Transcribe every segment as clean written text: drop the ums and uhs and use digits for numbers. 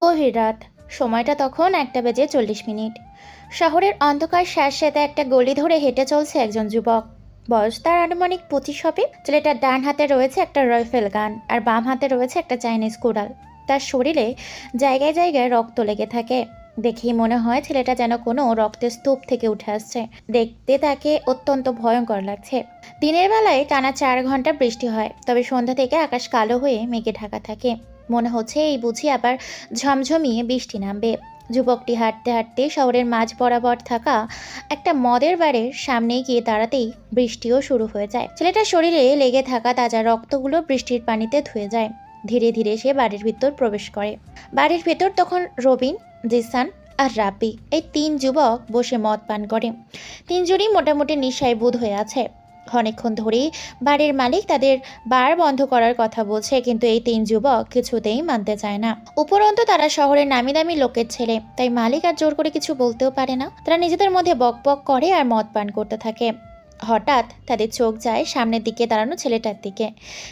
গভীর রাত। সময়টা তখন 1:40 শহরের অন্ধকার স্যাঁতসেঁতে একটা গলি ধরে হেঁটে চলছে একজন যুবক। বয়স তার আনুমানিক 25 হবে। ছেলেটার ডান হাতে রয়েছে একটা রাইফেল গান আর বাম হাতে রয়েছে একটা চাইনিজ কুড়াল। তার শরীরে জায়গায় জায়গায় রক্ত লেগে থাকে। দেখেই মনে হয় ছেলেটা যেন কোনো রক্তের স্তূপ থেকে উঠে আসছে। দেখতে তাকে অত্যন্ত ভয়ঙ্কর লাগছে। দিনের বেলায় টানা 4 ঘন্টা বৃষ্টি হয়, তবে সন্ধ্যা থেকে আকাশ কালো হয়ে মেঘে ঢাকা থাকে। মনে হচ্ছে এই বুঝি আবার ঝমঝমিয়ে বৃষ্টি নামবে। যুবকটি হাঁটতে হাঁটতে শহরের মাঝ বরাবর থাকা একটা মদের বারের সামনে গিয়ে দাঁড়াতেই বৃষ্টিও শুরু হয়ে যায়। ছেলেটার শরীরে লেগে থাকা তাজা রক্তগুলো বৃষ্টির পানিতে ধুয়ে যায়। ধীরে ধীরে সে বাড়ির ভিতর প্রবেশ করে। বাড়ির ভিতর তখন রবিন, জিসান আর রাব্বি, এই 3 যুবক বসে মদ পান করে। 3জনই মোটামুটি নেশায় বুঁদ হয়ে আছে। অনেকক্ষণ ধরেই বাড়ির মালিক তাদের বার বন্ধ করার কথা বলছে, কিন্তু এই 3 যুবক কিছুতেই মানতে চায় না। উপরন্তু তারা শহরের নামি দামি লোকের ছেলে, তাই মালিক আর জোর করে কিছু বলতেও পারে না। তারা নিজেদের মধ্যে বকবক করে আর মদ পান করতে থাকে। হঠাৎ তাদের চোখ যায় সামনের দিকে দাঁড়ানো ছেলেটার দিকে।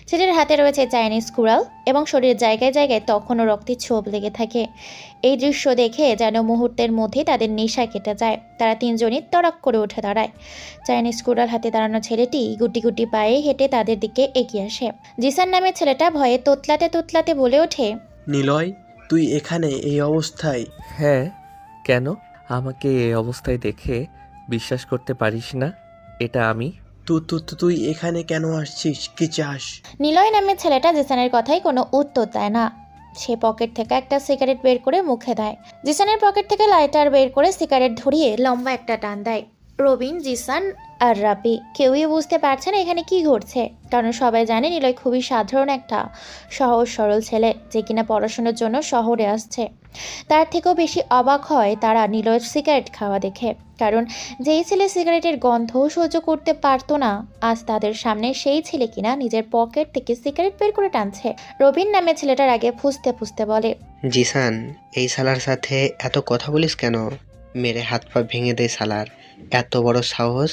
ছেলের হাতে রয়েছে চাইনিজ কুড়াল এবং শরীরের জায়গায় জায়গায় তখনও রক্তের ছোপ লেগে থাকে। এই দৃশ্য দেখে যেন মুহূর্তের মধ্যে তাদের নেশা কেটে যায়। তারা 3জনই তড়াক করে উঠে দাঁড়ায়। চাইনিজ কুড়াল হাতে দাঁড়ানো ছেলেটি গুটি গুটি পায়ে হেঁটে তাদের দিকে এগিয়ে আসে। জিসান নামের ছেলেটা ভয়ে তোতলাতে তোতলাতে বলে ওঠে, নিলয়, তুই এখানে এই অবস্থায়? হ্যাঁ, কেন? আমাকে এই অবস্থায় দেখে বিশ্বাস করতে পারিস না এটা আমি? তুই এখানে কেন আসছিস? কি চাস? নিলয় নামের ছেলেটা জিসানের কথাই কোনো উত্তর দেয় না। সে পকেট থেকে একটা সিগারেট বের করে মুখে দেয়। জিসানের পকেট থেকে লাইটার বের করে সিগারেট ধরিয়ে লম্বা একটা টান দেয়। রবিন, জিসান আর রাবি কেউই বুঝতে পারছে না এখানে কি ঘটছে, কারণ সবাই জানে নিলয় খুবই সাধারণ একটা সহজ সরল ছেলে, যে কিনা পড়াশোনার জন্য শহরে আসছে। তার থেকেও বেশি অবাক হয় তারা নিলয়ের সিগারেট খাওয়া দেখে, কারণ যেই ছেলে সিগারেটের গন্ধও সহ্য করতে পারতো না, আজ তাদের সামনে সেই ছেলে কিনা নিজের পকেট থেকে সিগারেট বের করে টানছে। রবিন নামে ছেলেটার আগে ফুঁসতে ফুঁসতে বলে, জিসান, এই শালার সাথে এত কথা বলিস কেন? মেরে হাত পা ভেঙে দে শালার। এত বড় সাহস,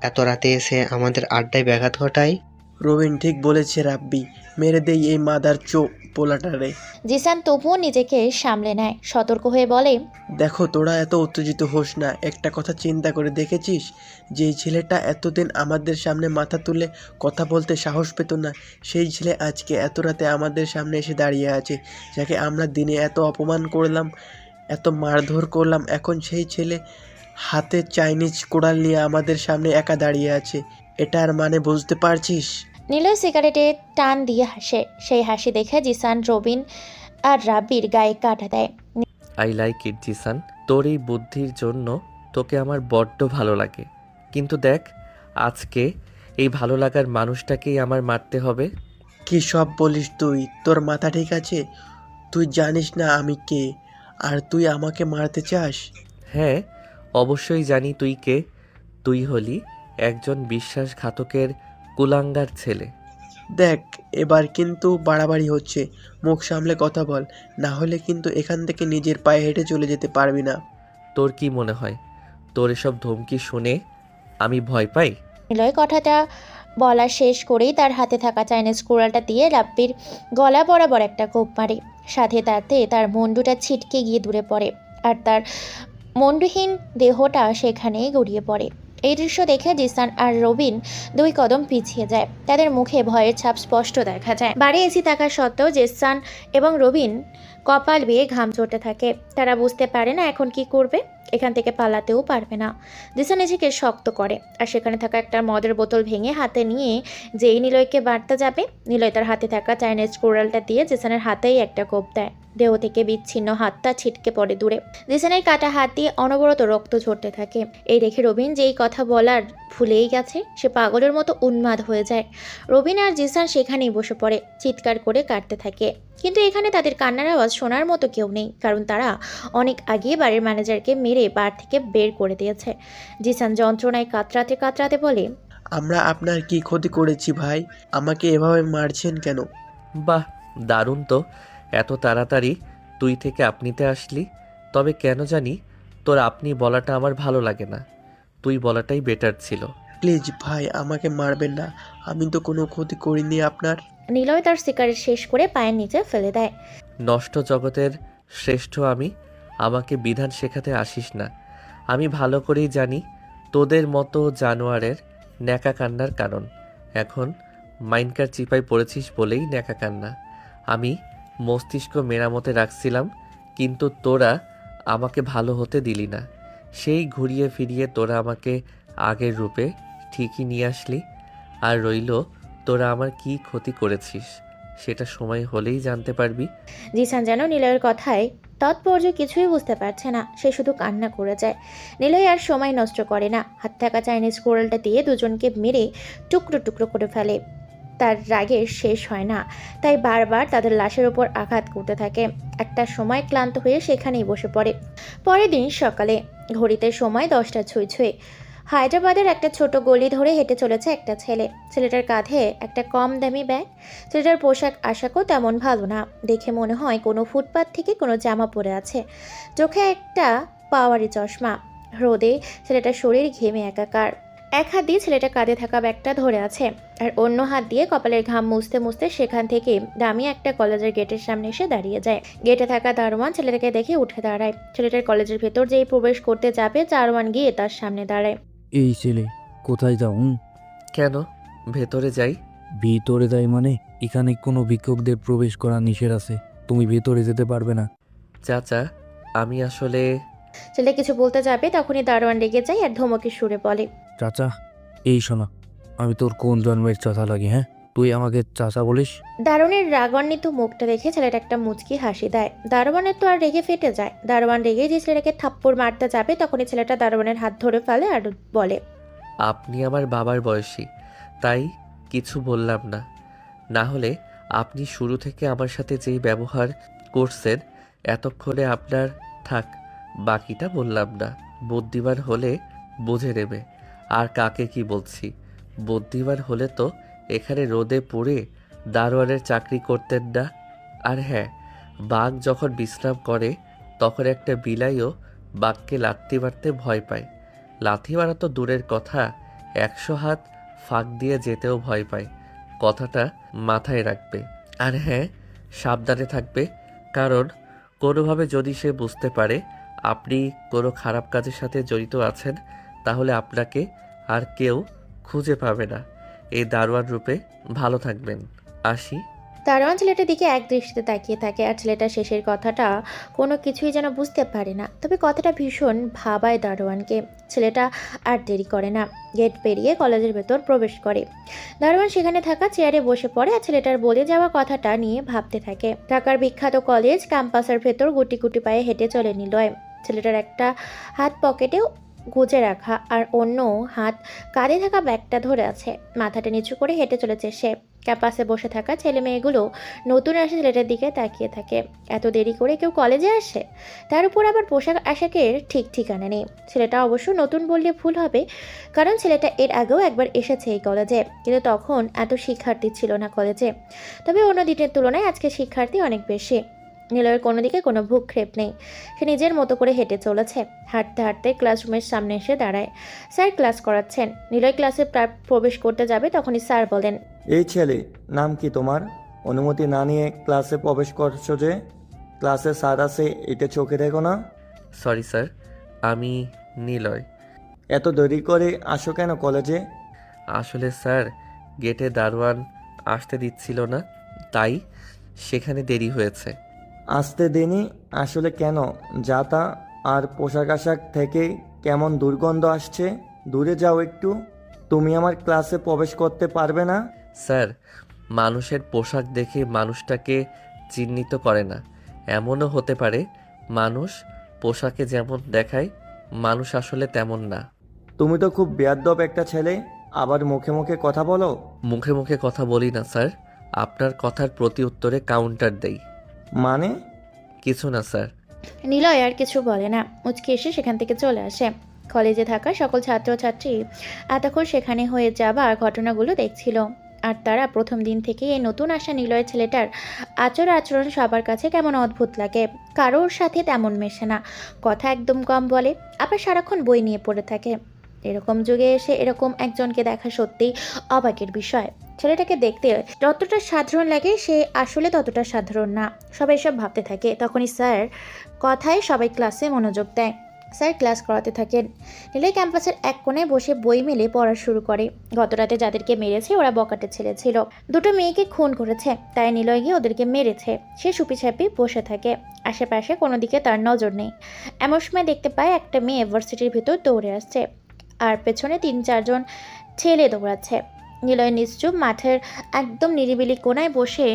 এত রাতে এসে আমাদের আড্ডায় ব্যাঘাত ঘটায়। রবিন ঠিক বলেছে রাব্বি, মেরে দেই এই মাদার পোলাটারে। জিসান তবুও নিজেকে সামলে নেয়, সতর্ক হয়ে বলে, দেখো, তোরা এত উত্তেজিত হোস না। একটা কথা চিন্তা করে দেখেছিস, যেই ছেলেটা এতদিন আমাদের সামনে মাথা তুলে কথা বলতে সাহস পেত না, সেই ছেলে আজকে এত রাতে আমাদের সামনে এসে দাঁড়িয়ে আছে। যাকে আমরা দিনে এত অপমান করলাম, এত মারধর করলাম, এখন সেই ছেলে হাতে চাইনিজ কোড়াল নিয়ে আমাদের সামনে একা দাঁড়িয়ে আছে। এটার মানে বুঝতে পারছিস? নিলয় সিগারেটে টান দিয়ে হাসে। সেই হাসি দেখে জিসান, রবিন আর রাবির গায়ে কাটা দেয়। আই লাইক ইট জিসান, তোর এই বুদ্ধির জন্য তোকে আমার বড্ড ভালো লাগে। কিন্তু দেখ, আজকে এই ভালো লাগার মানুষটাকেই আমার মারতে হবে। কি সব বলিস তুই? তোর মাথা ঠিক আছে? তুই জানিস না আমি কে, আর তুই আমাকে মারতে চাস? হ্যাঁ, অবশ্যই জানি তুই কে। তুই হলি একজন বিশ্বাসঘাতকের কুলাঙ্গার ছেলে। দেখ, এবার কিন্তু বাড়াবাড়ি হচ্ছে। মুখ সামলে কথা বল, না হলে কিন্তু এখান থেকে নিজের পায়ে হেঁটে চলে যেতে পারবি না। তোর কি মনে হয় তোর এসব ধমকি শুনে আমি ভয় পাই? নিলয় কথাটা বলা শেষ করেই তার হাতে থাকা চাইনিজ কুড়ালটা দিয়ে রাব্বির গলা বরাবর একটা কোপ মারে। সাথে তাতে তার মুন্ডুটা ছিটকে গিয়ে দূরে পড়ে, আর তার মুন্ডুহীন দেহটা সেখানেই গড়িয়ে পড়ে। এই দৃশ্য দেখে জিসান আর রবিন 2 কদম পিছিয়ে যায়। তাদের মুখে ভয়ের ছাপ স্পষ্ট দেখা যায়। বাড়ি এসি থাকা সত্ত্বেও জিসান এবং রবিন কপাল বেয়ে ঘাম ঝরতে থাকে। তারা বুঝতে পারে না এখন কি করবে। এখান থেকে পালাতেও পারবে না। জিসান নিজেকে শক্ত করে আর সেখানে থাকা একটা মদের বোতল ভেঙে হাতে নিয়ে যেই নিলয়কে বাড়তে যাবে, নিলয় তার হাতে থাকা চাইনিজ কোরালটা দিয়ে জিসানের হাতেই একটা কোপ দেয়। দেহ থেকে বিচ্ছিন্ন হাতটা ছিটকে পড়ে দূরে। জিসানের কাটা হাত দিয়ে অনবরত রক্ত ঝরতে থাকে। এই দেখে রবিন যেই কথা বলার ভুলেই গেছে, সে পাগলের মতো উন্মাদ হয়ে যায়। রবিন আর জিসান সেখানেই বসে পড়ে, চিৎকার করে কাটতে থাকে। কিন্তু এখানে তাদের কান্নার আওয়াজ শোনার মতো কেউ নেই, কারণ তারা অনেক আগে বাড়ির ম্যানেজারকে মেরে বার থেকে বের করে দিয়েছে। জিসান যন্ত্রণায় কাতরাতে কাতরাতে বলে, আমরা আপনার কি ক্ষতি করেছি ভাই? আমাকে এভাবে মারছেন কেন? বাহ, দারুণ তো। এত তাড়াতাড়ি তুই থেকে আপনিতে আসলি। তবে কেন জানি তোর আপনি বলাটা আমার ভালো লাগে না। তুই বলাটাই বেটার ছিল। প্লিজ ভাই, আমাকে মারবেন না। আমি তো কোনো ক্ষতি করিনি আপনার। নিলয় তার সিগারেট শেষ করে পায়ের নিচে ফেলে দেয়। নষ্ট জগতের শ্রেষ্ঠ আমি, আমাকে বিধান শেখাতে আসিস না। আমি ভালো করেই জানি তোদের মতো জানোয়ারের ন্যাকা কান্নার কারণ। এখন মাইনকার চিপায় পড়েছিস বলেই ন্যাকা কান্না। আমি মস্তিষ্ক মেরামতে রাখছিলাম, কিন্তু তোরা আমাকে ভালো হতে দিলি না। সেই ঘুরিয়ে ফিরিয়ে তোরা আমাকে আগের রূপে ঠিকই নিয়ে আসলি। আর রইল, তোরা আমার কি ক্ষতি করেছিস সেটা সময় হলেই জানতে পারবি। জিসান যেন নিলয়ের কথায় তৎপর্য কিছুই বুঝতে পারছে না, সে শুধু কান্না করে যায়। নিলয় আর সময় নষ্ট করে না, হাত থাকা চাইনিজ কোরালটা দিয়ে দুজনকে মেরে টুকরো টুকরো করে ফেলে। তার রাগের শেষ হয় না, তাই বারবার তাদের লাশের ওপর আঘাত করতে থাকে। একটা সময় ক্লান্ত হয়ে সেখানেই বসে পড়ে। পরের দিন সকালে ঘড়িতে সময় 10টা ছুঁই ছুঁই। হায়দ্রাবাদের একটা ছোট গলি ধরে হেঁটে চলেছে একটা ছেলে। ছেলেটার কাঁধে একটা কম দামি ব্যাগ। ছেলেটার পোশাক আশাকও তেমন ভালো না, দেখে মনে হয় কোনো ফুটপাত থেকে কোনো জামা পরে আছে। চোখে একটা পাওয়ারি চশমা। রোদে ছেলেটার শরীর ঘেমে একাকার। এক হাত দিয়ে ছেলেটা কাঁধে থাকা ব্যাগটা ধরে আছে, আর অন্য হাত দিয়ে কপালের ঘাম মুছতে মুছতে সেখান থেকে দামি একটা কলেজের গেটের সামনে এসে দাঁড়িয়ে যায়। গেটে থাকা দারোয়ান ছেলেটাকে দেখে উঠে দাঁড়ায়। ছেলেটার কলেজের ভেতর যেই প্রবেশ করতে যাবে, দারোয়ান গিয়ে তার সামনে দাঁড়ায়। এই ছেলে, কোথায় যাও? কেন ভেতরে যাই? ভিতরে যাই মানে? এখানে কোনো ভিক্ষুকদের প্রবেশ করা নিষেধ আছে, তুমি ভেতরে যেতে পারবে না। চাচা, আমি আসলে... ছেলে কিছু বলতে যাবে, তখনই দারোয়ান রেগে যায় আর ধমকের সুরে বলে, চাচা, এই শোনা, আমি তোর কোন জন্মের চাচা লাগি? হ্যাঁ, তুই আমাকে চাচা বলিস? দারোয়ানের রাগান্বিত মুখটা দেখে ছেলেটা একটা মুচকি হাসি দেয়। দারোয়ানের তো আর রেগে ফেটে যায়। দারোয়ান রেগে যে ছেলেটাকে থাপ্পড় মারতে যাবে, তখনই ছেলেটা দারোয়ানের হাত ধরে ফেলে আর বলে, আপনি আমার বাবার বয়সী, তাই কিছু বললাম না। না হলে আপনি শুরু থেকে আমার সাথে যেই ব্যবহার করছেন, এতক্ষণে আপনার থাক, বাকিটা বললাম না। বুদ্ধিমান হলে বুঝে নেবে। আর কাকে কি বলছি? বুদ্ধিমান হলে তো এখানে রোদে পড়ে দারোয়ানের চাকরি করতেন না। আর হ্যাঁ, বাঘ যখন বিশ্রাম করে, তখন একটা বিলাইও বাঘকে লাথি মারতে ভয় পায়। লাথি মারা তো দূরের কথা, 100 হাত ফাঁক দিয়ে যেতেও ভয় পায়। কথাটা মাথায় রাখবে। আর হ্যাঁ, সাবধানে থাকবে, কারণ কোনোভাবে যদি সে বুঝতে পারে আপনি কোনো খারাপ কাজের সাথে জড়িত আছেন, তাহলে আপনাকে আর কেউ খুঁজে পাবে না। এই দারোয়ান রূপে ভালো থাকবেন। আসি। দারোয়ান ছেলেটার দিকে এক দৃষ্টিতে তাকিয়ে থাকে, আর ছেলেটা শেষের কথাটা কোনো কিছুই যেন বুঝতে পারে না, তবে কথাটা ভীষণ ভাবায় দারোয়ানকে। ছেলেটা আর দেরি করে না, গেট পেরিয়ে কলেজের ভেতর প্রবেশ করে। দারোয়ান সেখানে থাকা চেয়ারে বসে পড়ে আর ছেলেটার বলে যাওয়া কথাটা নিয়ে ভাবতে থাকে। ঢাকার বিখ্যাত কলেজ ক্যাম্পাসের ভেতর গুটি গুটি পায়ে হেঁটে চলে নিলয়। ছেলেটার একটা হাত পকেটেও গুজে রাখা, আর অন্য হাত কাঁধে থাকা ব্যাগটা ধরে আছে। মাথাটা নিচু করে হেঁটে চলেছে সে। ক্যাম্পাসে বসে থাকা ছেলে মেয়েগুলো নতুন আসা ছেলেটার দিকে তাকিয়ে থাকে। এত দেরি করে কেউ কলেজে আসে? তার উপর আবার পোশাক আশাকের ঠিক ঠিকানা নেই। ছেলেটা অবশ্য নতুন বললে ভুল হবে, কারণ ছেলেটা এর আগেও একবার এসেছে এই কলেজে, কিন্তু তখন এত শিক্ষার্থী ছিল না কলেজে। তবে অন্য দিনের তুলনায় আজকে শিক্ষার্থী অনেক বেশি। নিলয়ের কোনো দিকে কোনো ভ্রুক্ষেপ নেই, সে নিজের মতো করে হেঁটে চলেছে। হাঁটতে হাঁটতে ক্লাসরুমের সামনে এসে দাঁড়ায়। স্যার ক্লাস করাচ্ছেন। নিলয় ক্লাসে প্রবেশ করতে যাবে, তখনই স্যার বলেন, এই ছেলে, নাম কি তোমার? অনুমতি না নিয়ে ক্লাসে প্রবেশ করছো যে? ক্লাসে স্যার আছে, এটা চোখে দেখো না? সরি স্যার, আমি নিলয়। এত দেরি করে আসো কেন কলেজে? আসলে স্যার, গেটে দারোয়ান আসতে দিচ্ছিল না, তাই সেখানে দেরি হয়েছে। আসতে দেনি আসলে কেন? যা তা, আর পোশাক আশাক থেকে কেমন দুর্গন্ধ আসছে, দূরে যাও একটু। তুমি আমার ক্লাসে প্রবেশ করতে পারবে না। স্যার, মানুষের পোশাক দেখে মানুষটাকে চিহ্নিত করে না। এমনও হতে পারে মানুষ পোশাকে যেমন দেখায়, মানুষ আসলে তেমন না। তুমি তো খুব বেয়াদ্দপ একটা ছেলে, আবার মুখে মুখে কথা বলো। মুখে মুখে কথা বলি না স্যার, আপনার কথার প্রতি উত্তরে কাউন্টার দেই। মানে? কিছু না স্যার। নিলয় আর কিছু বলে না, মুচকি এসে সেখান থেকে চলে আসে। কলেজে থাকা সকল ছাত্রছাত্রী এতক্ষণ সেখানে হয়ে যাওয়া ঘটনাগুলো দেখছিল, আর তারা প্রথম দিন থেকে এই নতুন আসা নিলয়ের ছেলেটার আচরণ সবার কাছে কেমন অদ্ভুত লাগে। কারোর সাথে তেমন মেশে না, কথা একদম কম বলে, আবার সারাক্ষণ বই নিয়ে পড়ে থাকে। এরকম যুগে এসে এরকম একজনকে দেখা সত্যিই অবাকের বিষয়। ছেলেটাকে দেখতে যতটা সাধারণ লাগে সে আসলে ততটা সাধারণ না। সবাই সব ভাবতে থাকে। তখনই স্যার কথায় সবাই ক্লাসে মনোযোগ দেয়। স্যার ক্লাস করাতে থাকেন। নিলয় ক্যাম্পাসের এক কোণে বসে বই মেলে পড়া শুরু করে। গতরাতে যাদেরকে মেরেছে ওরা বকাটে ছেলে ছিল। দুটো মেয়েকে খুন করেছে, তাই নিলয় গিয়ে ওদেরকে মেরেছে। সে চুপিচাপি বসে থাকে। আশেপাশে কোনো দিকে তার নজর নেই। এমন সময় দেখতে পায় একটা মেয়ে ইউনিভার্সিটির ভিতর দৌড়ে আসছে, আর পেছনে 3-4 জন ছেলে দৌড়াচ্ছে। নিলয় নিশ্চুপ মাঠের একদম নিরিবিলি কোনায় বসে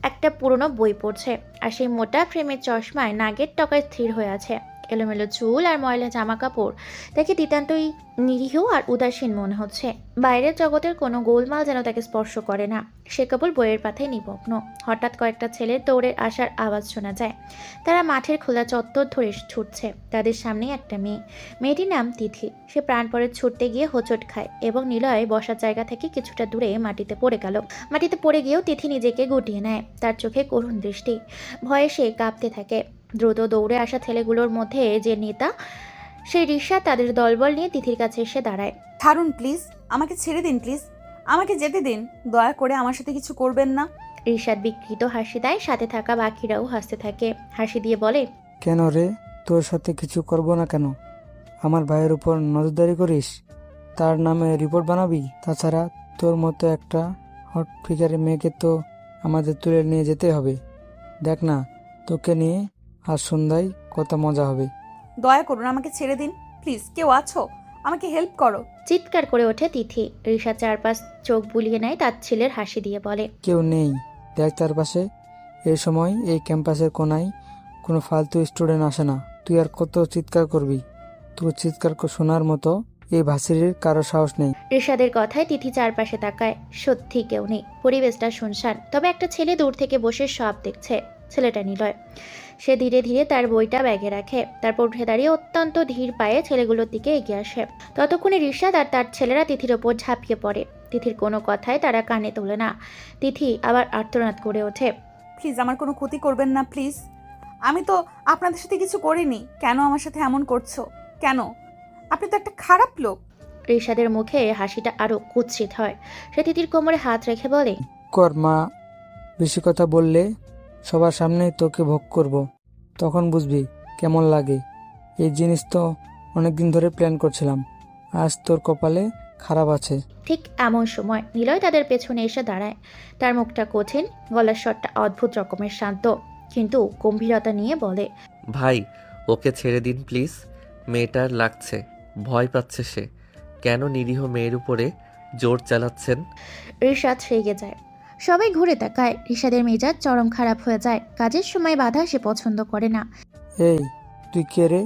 একটা পুরনো বই পড়ছে, আর সেই মোটা ফ্রেমের চশমায় নাগের টকায় স্থির হয়ে আছে। এলোমেলো চুল আর ময়লা জামা কাপড় তাকে নিতান্তই নিরীহ আর উদাসীন মনে হচ্ছে। বাইরের জগতের কোনো গোলমাল যেন তাকে স্পর্শ করে না। সে কেবল বইয়ের পাতায় নিমগ্ন। হঠাৎ কয়েকটা ছেলের দৌড়ের আসার আওয়াজ শোনা যায়। তারা মাঠের খোলা চত্বর ধরে ছুটছে। তাদের সামনে একটা মেয়ে। মেয়েটির নাম তিথি। সে প্রাণপণে ছুটতে গিয়ে হোঁচট খায় এবং নিলয় বসার জায়গা থেকে কিছুটা দূরে মাটিতে পড়ে গেল। মাটিতে পড়ে গিয়েও তিথি নিজেকে গুটিয়ে নেয়। তার চোখে করুণ দৃষ্টি। ভয়ে সে কাঁপতে থাকে। দ্রুত দৌড়ে আসা ছেলেগুলোর মধ্যে যে নেতা, সেই রিক্সা তাদের দলবল নিয়ে তিথির কাছে এসে দাঁড়ায়। ছাড়ুন প্লিজ, আমাকে ছেড়ে দিন প্লিজ, আমাকে যেতে দিন, দয়া করে আমার সাথে কিছু করবেন না। রিশাদ বিকৃত হাসি দেয়। সাথে থাকা বাকিরাও হাসতে থাকে। হাসি দিয়ে বলে, কেন রে, তোর সাথে কিছু করব না কেন? আমার ভাইয়ের উপর নজরদারি করিস, তার নামে রিপোর্ট বানাবি? তাছাড়া তোর মতো একটা হট ফিগারের মেয়েকে তো আমাদের তুলে নিয়ে যেতে হবে। দেখ না, তোকে নিয়ে আজ সন্ধ্যায় কত মজা হবে। দয়া করুন, আমাকে ছেড়ে দিন প্লিজ। কেউ আছো? আমাকে হেল্প করো। চিৎকার করে ওঠে তিথি। রিশাদ চারপাশ চোখ বুলিয়ে নেয় তার ছেলের হাসি দিয়ে বলে, কেউ নেই, দেখ তার পাশে। এই সময় এই ক্যাম্পাসের কোনায় কোনো ফালতু স্টুডেন্ট আসে না। তুই আর কত চিৎকার করবি? তোর চিৎকার শোনার মতো এই ভার্সিটির কারো সাহস নেই। রিশাদের কথায় তিথি চারপাশে তাকায়। সত্যি কেউ নেই। পরিবেশটা শুনশান। তবে একটা ছেলে দূর থেকে বসে সব দেখছে। ছেলেটা নিলয়। সে ধীরে ধীরে তার বইটা ব্যাগে রাখে। তারপর উঠে দাঁড়িয়ে অত্যন্ত ধীর পায়ে ছেলেগুলোর দিকে এগিয়ে আসে। ততক্ষণে রিশাদ আর তার ছেলেরা তিথির ওপর ঝাঁপিয়ে পড়ে। তিথির কোনো কথায় তারা কানে তোলে না। তিথি আবার আর্তনাদ করে ওঠে, প্লিজ আমার কোনো ক্ষতি করবেন না প্লিজ। আমি তো আপনাদের সাথে কিছু করিনি। কেন আমার সাথে এমন করছো? কেন? আপনি তো একটা খারাপ লোক। রিশাদের মুখে হাসিটা আরো কুৎসিত হয়। সে তিথির কোমরে হাত রেখে বলে, কর মা, বেশি কথা বললে সবার সামনে তোকে ভোগ করব, তখন বুঝবি কেমন লাগে। এই জিনিস তো অনেকদিন ধরে প্ল্যান করছিলাম, আজ তোর কপালে খারাপ আছে। ঠিক এমন সময় নিলয় তাদের পেছনে এসে দাঁড়ায়। তার মুখটা কঠিন, গলার স্বরটা অদ্ভুত রকমের শান্ত, কিন্তু গম্ভীরতা নিয়ে বলে, ভাই, ওকে ছেড়ে দিন প্লিজ। মেয়েটার লাগছে, ভয় পাচ্ছে সে। কেন নিরীহ মেয়ের উপরে জোর চালাচ্ছেন? রিশাদ রেগে যায়। সবাই ঘুরে তাকায়। রিশাদের মেজাজ চরম খারাপ হয়ে যায়। কাজের সময় বাধা সে পছন্দ করে না। এই, তুই কে রে?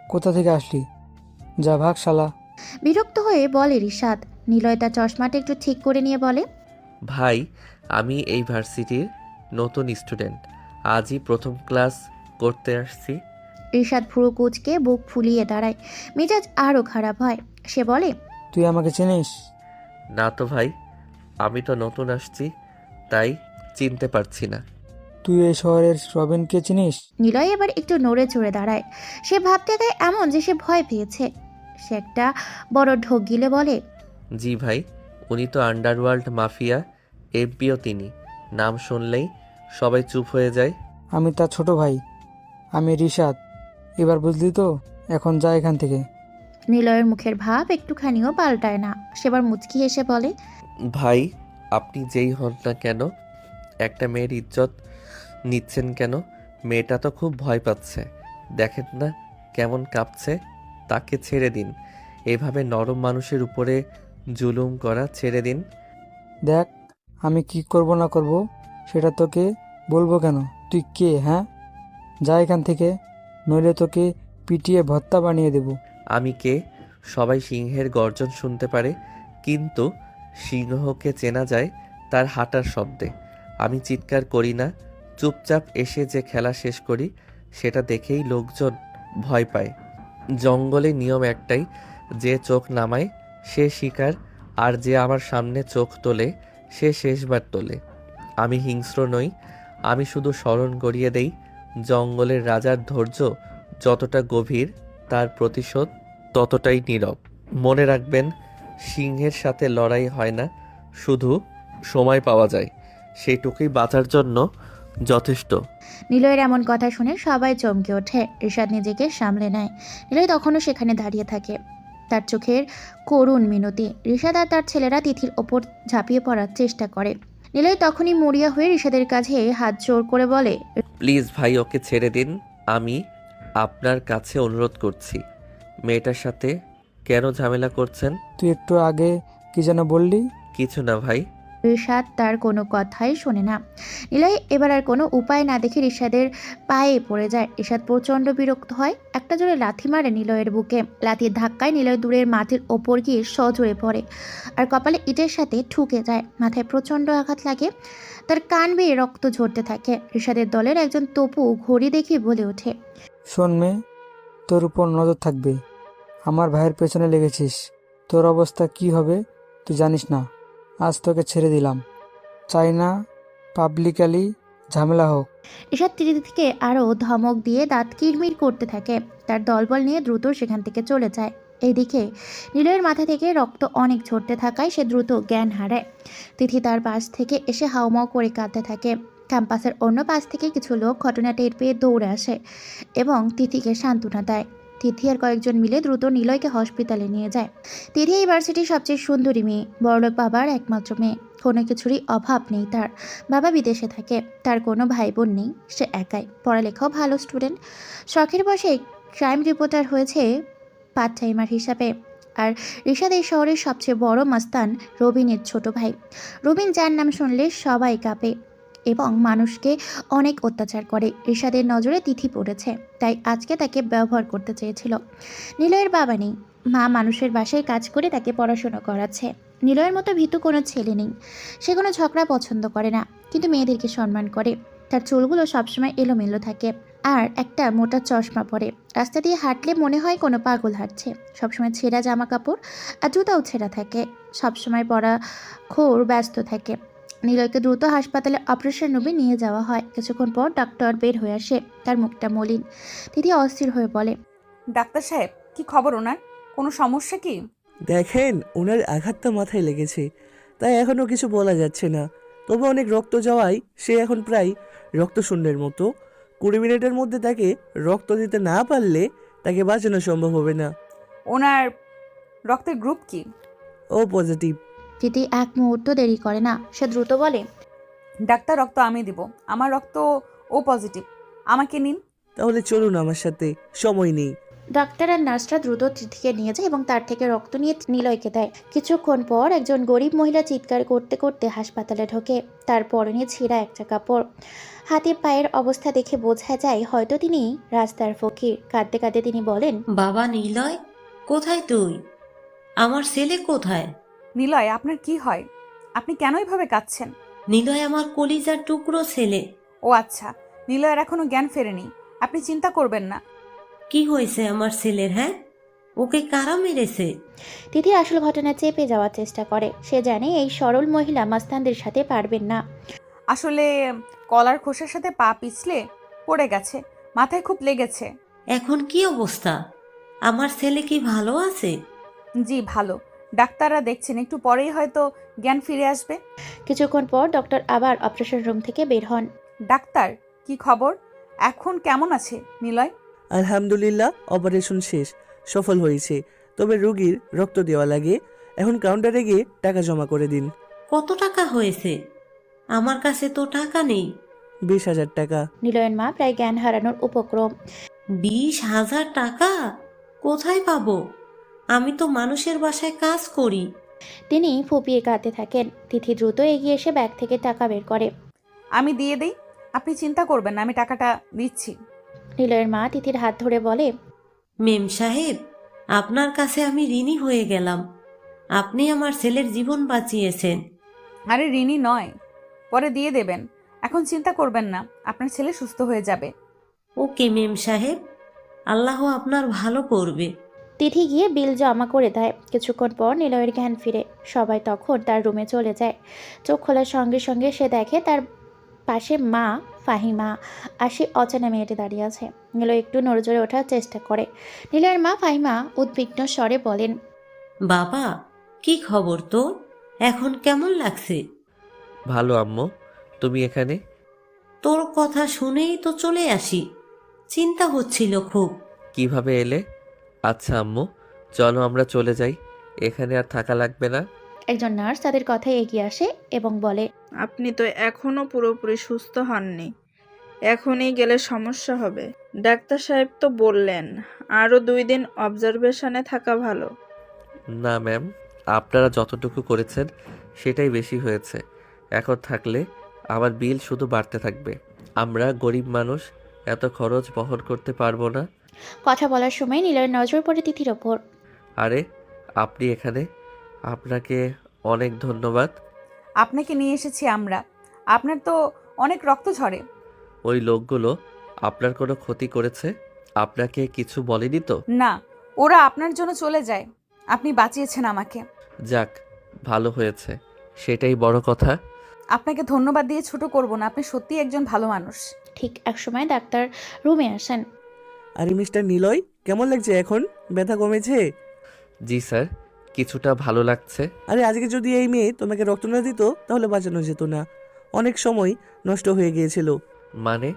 কোথা থেকে আসলি? যা ভাগ শালা। বিরক্ত হয়ে বলে রিশাদ। নিলয় তার চশমাটা একটু ঠিক করে নিয়ে বলে, ভাই, আমি এই ভার্সিটির নতুন স্টুডেন্ট, আজই প্রথম ক্লাস করতে আসছি। রিশাদ ভুরু কুঁচকে বুক ফুলিয়ে দাঁড়ায়। মেজাজ আরও খারাপ হয়। সে বলে, তুই আমাকে চিনিস? না তো ভাই, আমি তো নতুন আসছি, তাই চিনতে পারছি না। তুই এই শহরের রবিনকে চিনিস? নিলয় এবার একটু নড়ে চড়ে দাঁড়ায়। সে ভাবতে দেয় এমন যে সে ভয় পেয়েছে। সে একটা বড় ঢোক গিলে বলে, জি ভাই, উনি তো আন্ডারওয়ার্ল্ড মাফিয়া এমপিও তিনি। নাম শুনলেই সবাই চুপ হয়ে যায়। আমি তার ছোট ভাই, আমি রিশাদ। এবার বুঝলি তো? এখন যা এখান থেকে। নিলয়ের মুখের ভাব একটুখানিও পাল্টায় না। সেবার মুচকি হেসে বলে, ভাই, আপনি যেই হন না কেন, একটা মেয়ের ইজ্জত নিচ্ছেন কেন? মেয়েটা তো খুব ভয় পাচ্ছে, দেখেন না কেমন কাঁপছে। তাকে ছেড়ে দিন। এভাবে নরম মানুষের উপরে জুলুম করা ছেড়ে দিন। দেখ, আমি কি করব না করব সেটা তোকে বলবো কেন? তুই কে, হ্যাঁ? যা এখান থেকে, নইলে তোকে পিটিয়ে ভর্তা বানিয়ে দেব। আমি কে? সবাই সিংহের গর্জন শুনতে পারে, কিন্তু সিংহকে চেনা যায় তার হাঁটার শব্দে। আমি চিৎকার করি না, চুপচাপ এসে যে খেলা শেষ করি সেটা দেখেই লোকজন ভয় পায়। জঙ্গলে নিয়ম একটাই, যে চোখ নামায় সে শিকার, আর যে আমার সামনে চোখ তোলে সে শেষবার তোলে। আমি হিংস্র নই, আমি শুধু স্মরণ করিয়ে দেই জঙ্গলের রাজার ধৈর্য যতটা গভীর, তার প্রতিশোধ ততটাই নীরব। মনে রাখবেন, সিংহের সাথে লড়াই হয় না, শুধু সময় পাওয়া যায় সেইটুকুই বাঁচার জন্য যথেষ্ট। নিলয়ের এমন কথা শুনে সবাই চমকে ওঠে। ঋষাদ নিজেকে সামলে নেয়। নিলয় তখনও সেখানে দাঁড়িয়ে থাকে, তার চোখের করুণ মিনতি। ঋষাদ আর তার ছেলেরা তিথির ওপর ঝাঁপিয়ে পড়ার চেষ্টা করে। নিলয় তখনই মরিয়া হয়ে ঋষাদের কাছে হাত জোর করে বলে, প্লিজ ভাই, ওকে ছেড়ে দিন। আমি আপনার কাছে অনুরোধ করছি, মেয়েটার সাথে কেন ঝামেলা করছেন? তুই একটু আগে কি যেন বললি? কিছু না ভাই। ঋষাদ তার কোনো কথাই শোনে না। নিলয় এবার আর কোনো উপায় না দেখে ঋষাদের পায়ে পড়ে যায়। ঋষাদ প্রচণ্ড বিরক্ত হয়, একটা জোরে লাথি মারে নিলয়ের বুকে। লাথির ধাক্কায় নিলয় দূরের মাটির ওপর গিয়ে সজোরে পড়ে আর কপালে ইটের সাথে ঠুকে যায়। মাথায় প্রচণ্ড আঘাত লাগে, তার কান বেয়ে রক্ত ঝরতে থাকে। ঋষাদের দলের একজন তপু ঘড়ি দেখে বলে ওঠে, শোন মেয়ে, তোর উপর নজর থাকবে। আমার ভাইয়ের পেছনে লেগেছিস, তোর অবস্থা কি হবে তুই জানিস না। আজ তোকে ছেড়ে দিলাম, চাই না পাবলিকালি ঝামেলা হোক। ঋষাদ তিথিকে আরও ধমক দিয়ে দাঁত কিরমির করতে থাকে। তার দলবল নিয়ে দ্রুত সেখান থেকে চলে যায়। এইদিকে নিলয়ের মাথা থেকে রক্ত অনেক ঝরতে থাকায় সে দ্রুত জ্ঞান হারায়। তিথি তার পাশ থেকে এসে হাউমাউ করে কাঁদতে থাকে। ক্যাম্পাসের অন্য পাশ থেকে কিছু লোক ঘটনা টের পেয়ে দৌড়ে আসে এবং তিথিকে সান্ত্বনা দেয়। তিথি আর কয়েকজন মিলে দ্রুত নিলয়কে হসপিটালে নিয়ে যায়। তিথি ইউনিভার্সিটির সবচেয়ে সুন্দরী মেয়ে, বড়লোক বাবার একমাত্র মেয়ে। কোনো কিছুরই অভাব নেই তার। বাবা বিদেশে থাকে, তার কোনো ভাই বোন নেই, সে একাই। পড়ালেখাও ভালো স্টুডেন্ট। শখের বসে ক্রাইম রিপোর্টার হয়েছে পার্ট টাইমার হিসাবে। আর ঋষাদ এই শহরের সবচেয়ে বড় মাস্তান রবিনের ছোট ভাই। রবিন যার নাম শুনলে সবাই কাঁপে এবং মানুষকে অনেক অত্যাচার করে। ঋষাদের নজরে তিথি পড়েছে, তাই আজকে তাকে ব্যবহার করতে চেয়েছিল। নিলয়ের বাবা নেই, মা মানুষের বাসায় কাজ করে তাকে পড়াশোনা করাচ্ছে। নিলয়ের মতো ভীতু কোনো ছেলে নেই, সে কোনো ঝগড়া পছন্দ করে না, কিন্তু মেয়েদেরকে সম্মান করে। তার চুলগুলো সবসময় এলোমেলো থাকে আর একটা মোটা চশমা পরে। রাস্তা দিয়ে হাঁটলে মনে হয় কোনো পাগল হাঁটছে। সবসময় ছেঁড়া জামা কাপড় আর জুতাও ছেঁড়া থাকে। সবসময় পড়া খোর ব্যস্ত থাকে। নিলয়কে দ্রুত হাসপাতালে অপারেশন রুমে নিয়ে যাওয়া হয়। কিছুক্ষণ পর ডক্টর বের হয়ে আসে, তার মুখটা মলিন। তিথি অস্থির হয়ে বলে, ডাক্তার সাহেব, কি খবর ওনার? কোনো সমস্যা কি? দেখেন, ওনার আঘাতটা মাথায় লেগেছে, তাই এখনও কিছু বলা যাচ্ছে না। তবে অনেক রক্ত যাওয়ায় সে এখন প্রায় রক্তশূন্যের মতো। 20 মিনিটের মধ্যে তাকে রক্ত দিতে না পারলে তাকে বাঁচানো সম্ভব হবে না। ওনার রক্তের গ্রুপ কি? ও পজিটিভ। তিথি এক মুহূর্ত দেরি করে না, সে দ্রুত বলে, ডাক্তার, রক্ত আমি দিব। আমার রক্ত ও পজিটিভ, আমাকে নিন। তাহলে চলুন আমার সাথে, সময় নেই। ডাক্তার আর নার্সরা দ্রুত তিথিকে নিয়ে যায় এবং তার থেকে রক্ত নিয়ে নিলয়কে দেয়। কিছুক্ষণ পর একজন গরিব মহিলা চিৎকার করতে করতে হাসপাতালে ঢোকে। তার পরনে ছেঁড়া একটা কাপড়, হাতে পায়ের অবস্থা দেখে বোঝা যায় হয়তো তিনি রাস্তার ফকির। কাঁদতে কাঁদতে তিনি বলেন, বাবা নিলয়, কোথায় তুই? আমার ছেলে কোথায়? নিলয়, আপনার কি হয়? আপনি কেন এভাবে কাঁদছেন? নিলয় আমার কলিজার টুকরো ছেলে। ও আচ্ছা, নিলয়ের এখনো জ্ঞান ফেরেনি, আপনি চিন্তা করবেন না। কি হয়েছে আমার ছেলের? হ্যাঁ, ওকে কারা মেরেছে? তিথি আসল ঘটনা চেপে যাওয়ার চেষ্টা করে। সে জানে এই সরল মহিলা মাস্তানদের সাথে পারবেন না। আসলে কলার খোসার সাথে পা পিছলে পড়ে গেছে, মাথায় খুব লেগেছে। এখন কি অবস্থা? আমার ছেলে কি ভালো আছে? জি ভালো, ডাক্তাররা দেখছেন, একটু পরেই হয়তো জ্ঞান ফিরে আসবে। কিছুক্ষণ পর ডক্টর আবার অপারেশন রুম থেকে বের হন। ডাক্তার, কি খবর? এখন কেমন আছে নিলয়? আলহামদুলিল্লাহ, অপারেশন শেষ, সফল হয়েছে। তবে রোগীর রক্ত দেওয়া লাগে। এখন কাউন্টারে গিয়ে টাকা জমা করে দিন। কত টাকা হয়েছে? আমার কাছে তো টাকা নেই। 20,000 টাকা। নিলয়ের মা প্রায় জ্ঞান হারানোর উপক্রম। 20,000 টাকা কোথায় পাবো? আমি তো মানুষের বাসায় কাজ করি। তিনি ফুপিয়ে কাঁদতে থাকেন। তিথি দ্রুত এগিয়ে এসে ব্যাগ থেকে টাকা বের করে। আমি দিয়ে দেই, আপনি চিন্তা করবেন না, আমি টাকাটা দিচ্ছি। নিলয়ের মা তিথির হাত ধরে বলে, মেম সাহেব, আপনার কাছে আমি ঋণী হয়ে গেলাম। আপনি আমার ছেলের জীবন বাঁচিয়েছেন। আরে ঋণী নয়, পরে দিয়ে দেবেন, এখন চিন্তা করবেন না, আপনার ছেলে সুস্থ হয়ে যাবে। ওকে মেম সাহেব, আল্লাহ আপনার ভালো করবে। তিথি গিয়ে বিল জমা করে দেয়। কিছুক্ষণ পর নিলয়ের জ্ঞান ফিরে। সবাই তখন তার রুমে চলে যায়। চোখ খোলার সঙ্গে সঙ্গে সে দেখে তার পাশে মা ফাহিমা আর সে অচেনা মেয়েটি দাঁড়িয়ে আছে। নিলয় একটু নড়েচড়ে ওঠার চেষ্টা করে। নিলয়ের মা ফাহিমা উদ্বিগ্ন স্বরে বলেন, বাবা, কি খবর তোর? এখন কেমন লাগছে? ভালো আম্মু, তুমি এখানে? তোর কথা শুনেই তো চলে আসি, চিন্তা হচ্ছিল খুব। কিভাবে এলে? আচ্ছা আম্মু, চলো আমরা চলে যাই, এখানে আর থাকা লাগবে না। একজন নার্স তাদের কথায় এগিয়ে আসে এবং বলে, আপনি তো এখনো পুরোপুরি সুস্থ হননি, এখনই গেলে সমস্যা হবে। ডাক্তার সাহেব তো বললেন আরও 2 দিন অবজারভেশনে থাকা ভালো। না ম্যাম, আপনারা যতটুকু করেছেন সেটাই বেশি হয়েছে। এখন থাকলে আমার বিল শুধু বাড়তে থাকবে। আমরা গরিব মানুষ, এত খরচ বহন করতে পারবো না। কথা বলার সময় নিলয়ের নজর পড়ে তিথির ওপর। আরে আপনি এখানে, আপনাকে অনেক ধন্যবাদ। আপনাকে নিয়ে এসেছি আমরা। আপনার তো অনেক রক্ত ঝরে। ওই লোকগুলো আপনার কোনো ক্ষতি করেছে? আপনাকে কিছু বলেনি তো? না, ওরা আপনার জন্য চলে যায়। আপনি বাঁচিয়েছেন আমাকে। যাক, ভালো হয়েছে, সেটাই বড় কথা। আপনাকে ধন্যবাদ দিয়ে ছোট করব না, আপনি সত্যিই একজন ভালো মানুষ। ঠিক একসময় ডাক্তার রুমে আসেন। আরে মিস্টার নিলয়, কেমন লাগছে এখন? ব্যথা কমেছে? জি স্যার, কিছুটা ভালো লাগছে। আরে আজকে যদি এই মেয়ে তোমাকে রক্ত না দিত তাহলে বাঁচানো যেত না, অনেক সময় নষ্ট হয়ে গিয়েছিল। মানে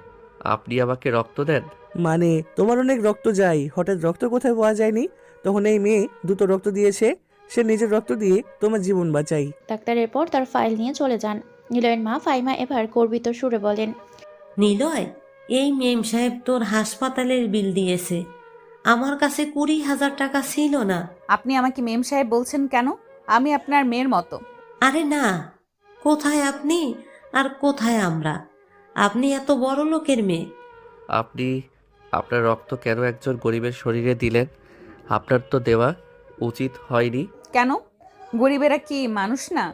আপনি আমাকে রক্ত দেন? মানে তোমার অনেক রক্ত যায়, হঠাৎ রক্ত কোথায় পাওয়া যায়নি, তখন এই মেয়ে দ্রুত রক্ত দিয়েছে, সে নিজের রক্ত দিয়ে তোমার জীবন বাঁচাই। ডাক্তার এরপর তার ফাইল নিয়ে চলে যান। নিলয়ের মা ফাইমা এবার গর্বিত সুরে বলেন, নিলয়, এই মেম সাহেব তোর হাসপাতালের বিল দিয়েছে। আমার কাছে 20,000 টাকা ছিল না। আপনি আমাকে মেম সাহেব বলছেন কেন? আমি আপনার মেয়ের মতো। আরে না, কোথায় আপনি আর কোথায় আমরা? আপনি এত বড় লোকের মেয়ে। আপনি আপনার রক্ত কেন একজন গরিবের শরীরে দিলেন? আপনার তো দেওয়া উচিত হয়নি। কেন? গরিবেরা কি মানুষ না?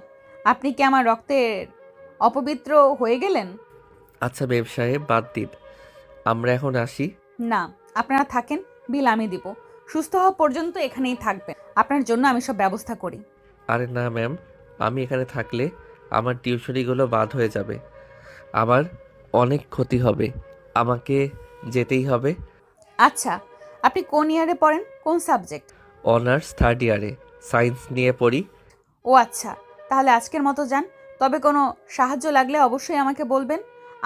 আপনি কি আমার রক্তের অপবিত্র হয়ে গেলেন? আচ্ছা মেম সাহেব, বাদ দিন, আমরা এখন আসি। না, আপনারা থাকেন, বিল আমি দিব। সুস্থ হওয়া পর্যন্ত এখানেই থাকবেন। আপনার জন্য আমি সব ব্যবস্থা করি। আরে না ম্যাম, আমি এখানে থাকলে আমার টিউশনিগুলো বাদ হয়ে যাবে, আমার অনেক ক্ষতি হবে, আমাকে যেতেই হবে। আচ্ছা, আপনি কোন ইয়ারে পড়েন? কোন সাবজেক্ট? অনার্স 3rd ইয়ারে, সায়েন্স নিয়ে পড়ি। ও আচ্ছা, তাহলে আজকের মতো যান। তবে কোনো সাহায্য লাগলে অবশ্যই আমাকে বলবেন।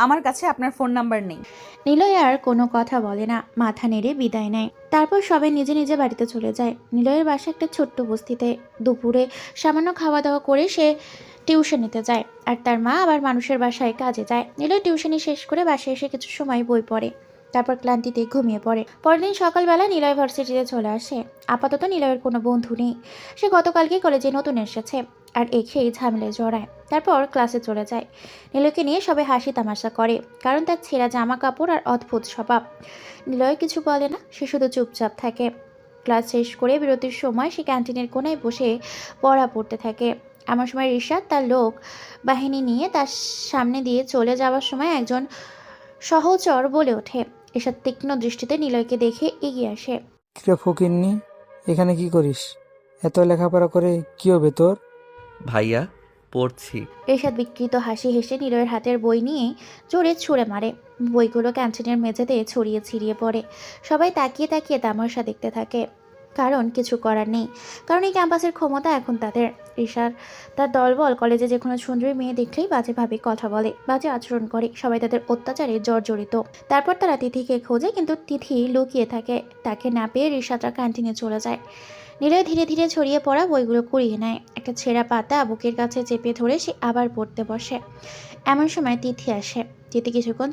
আমার কাছে আপনার ফোন নাম্বার নেই। নিলয় আর কোনো কথা বলে না, মাথা নেড়ে বিদায় নেয়। তারপর সবাই নিজে নিজে বাড়িতে চলে যায়। নিলয়ের বাসা একটা ছোট্ট বস্তিতে। দুপুরে সামান্য খাওয়া দাওয়া করে সে টিউশন নিতে যায়, আর তার মা আবার মানুষের বাসায় কাজে যায়। নিলয় টিউশনি শেষ করে বাসায় এসে কিছু সময় বই পড়ে, তারপর ক্লান্তিতে ঘুমিয়ে পড়ে। পরের দিন সকালবেলা নিলয় ভার্সিটিতে চলে আসে। আপাতত নিলয়ের কোনো বন্ধু নেই, সে গতকালকে কলেজে নতুন এসেছে আর এখেই ঝামেলায় জড়ায়। তারপর ক্লাসে চলে যায়। নিলয়কে নিয়ে সবাই হাসি তামাশা করে, কারণ তার ছেঁড়া জামা কাপড় আর অদ্ভুত স্বভাব। নিলয় কিছু বলে না, সে শুধু চুপচাপ থাকে। ক্লাস শেষ করে বিরতির সময় সে ক্যান্টিনের কোনায় বসে পড়া পড়তে থাকে। এমন সময় রিশাদ তার লোক বাহিনী নিয়ে তার সামনে দিয়ে চলে যাওয়ার সময় একজন সহচর বলে ওঠে। এসব তীক্ষ্ণ দৃষ্টিতে নিলয়কে দেখে এগিয়ে আসে। কিরে ফকিন্নি, এখানে কি করিস? এত লেখাপড়া করে কি হবে তোর? ভাইয়া, পড়ছি। রিশাদ বিকৃত হাসি হেসে নিলয়ের হাতের বই নিয়ে জোরে ছুঁড়ে মারে। বইগুলো ক্যান্টিনের মেঝেতে ছড়িয়ে ছিড়িয়ে পড়ে। সবাই তাকিয়ে তাকিয়ে তামাশা দেখতে থাকে, কারণ কিছু করার নেই, কারণ এই ক্যাম্পাসের ক্ষমতা এখন তাদের। রিশাদ তার দলবল কলেজে যে কোনো সুন্দরী মেয়ে দেখলেই বাজেভাবে কথা বলে, বাজে আচরণ করে। সবাই তাদের অত্যাচারে জর্জরিত। তারপর তারা তিথিকে খোঁজে, কিন্তু তিথি লুকিয়ে থাকে। তাকে না পেয়ে রিশাদরা ক্যান্টিনে চলে যায়। নিলয় ধীরে ধীরে ছড়িয়ে পড়া বইগুলো কুড়িয়ে নেয়। একটা ছেঁড়া পাতা বুকের কাছে চেপে ধরে সে আবার পড়তে বসে। এমন সময় তিথি আসে। তিথি কিছুক্ষণ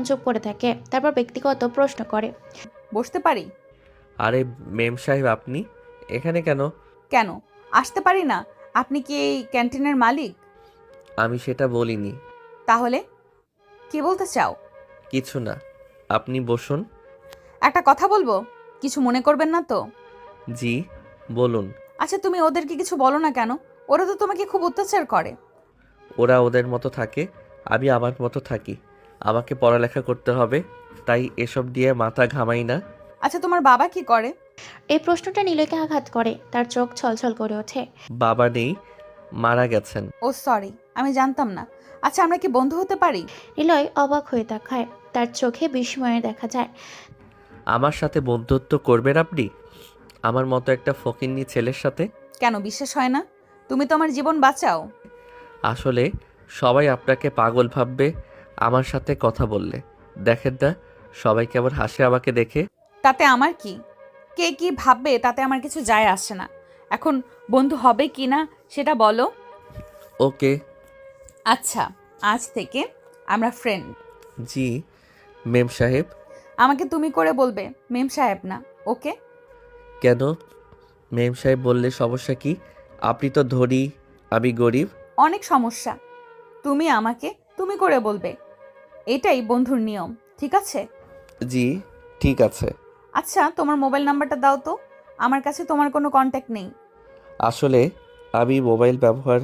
চুপ করে থাকে, তারপর ব্যক্তিগত প্রশ্ন করে, বসতে পারি? আরে মেম সাহেব, আপনি এখানে কেন? কেন আসতে পারি না? আপনি কি এই ক্যান্টিনের মালিক? আমি সেটা বলিনি। তাহলে কি বলতে চাও? কিছু না, আপনি বসুন। একটা কথা বলবো, কিছু মনে করবেন না তো? জি বলুন। আচ্ছা, তুমি ওদেরকে কিছু বলো না কেন? ওরা তো তোমাকে খুব অত্যাচার করে। ওরা ওদের মতো থাকে, আমি আমার মতো থাকি। আমাকে পড়ালেখা করতে হবে, তাই এসব দিয়ে মাথা ঘামাই না। আচ্ছা, তোমার বাবা কি করে? এই প্রশ্নটা নিলয়কে আঘাত করে। তার চোখ ছলছল করে ওঠে। বাবা নেই, মারা গেছেন। ও সরি, আমি জানতাম না। আচ্ছা, আমরা কি বন্ধু হতে পারি? নিলয় অবাক হয়ে তাকায়, তার চোখে বিস্ময়ে দেখা যায়। আমার সাথে বন্ধুত্ব করবেন আপনি? আমার মতো একটা ফকিন্নি ছেলের সাথে? কেন বিশ্বাস হয় না? তুমি তো আমার জীবন বাঁচাও। আসলে সবাই আপনাকে পাগল ভাববে আমার সাথে কথা বললে। দেখেন না সবাই কেমন হাসে আমাকে দেখে। তাতে আমার কি? কে কি ভাববে তাতে আমার কিছু যায় আসে না। এখন বন্ধু হবে কি না সেটা বলো। ওকে। আচ্ছা, আজ থেকে আমরা ফ্রেন্ড। জি মেম সাহেব। আমাকে তুমি করে বলবে, মেম সাহেব না, ওকে? কেন মেম সাহেব বললে সমস্যা কি? আপনি তো ধনী, আমি গরিব। অনেক সমস্যা। তুমি আমাকে তুমি করে বলবে, এটাই বন্ধুর নিয়ম, ঠিক আছে? জি ঠিক আছে। আচ্ছা, তোমার মোবাইল নাম্বারটা দাও তো, আমার কাছে তোমার কোনো কন্ট্যাক্ট নেই। আসলে আমি মোবাইল ব্যবহার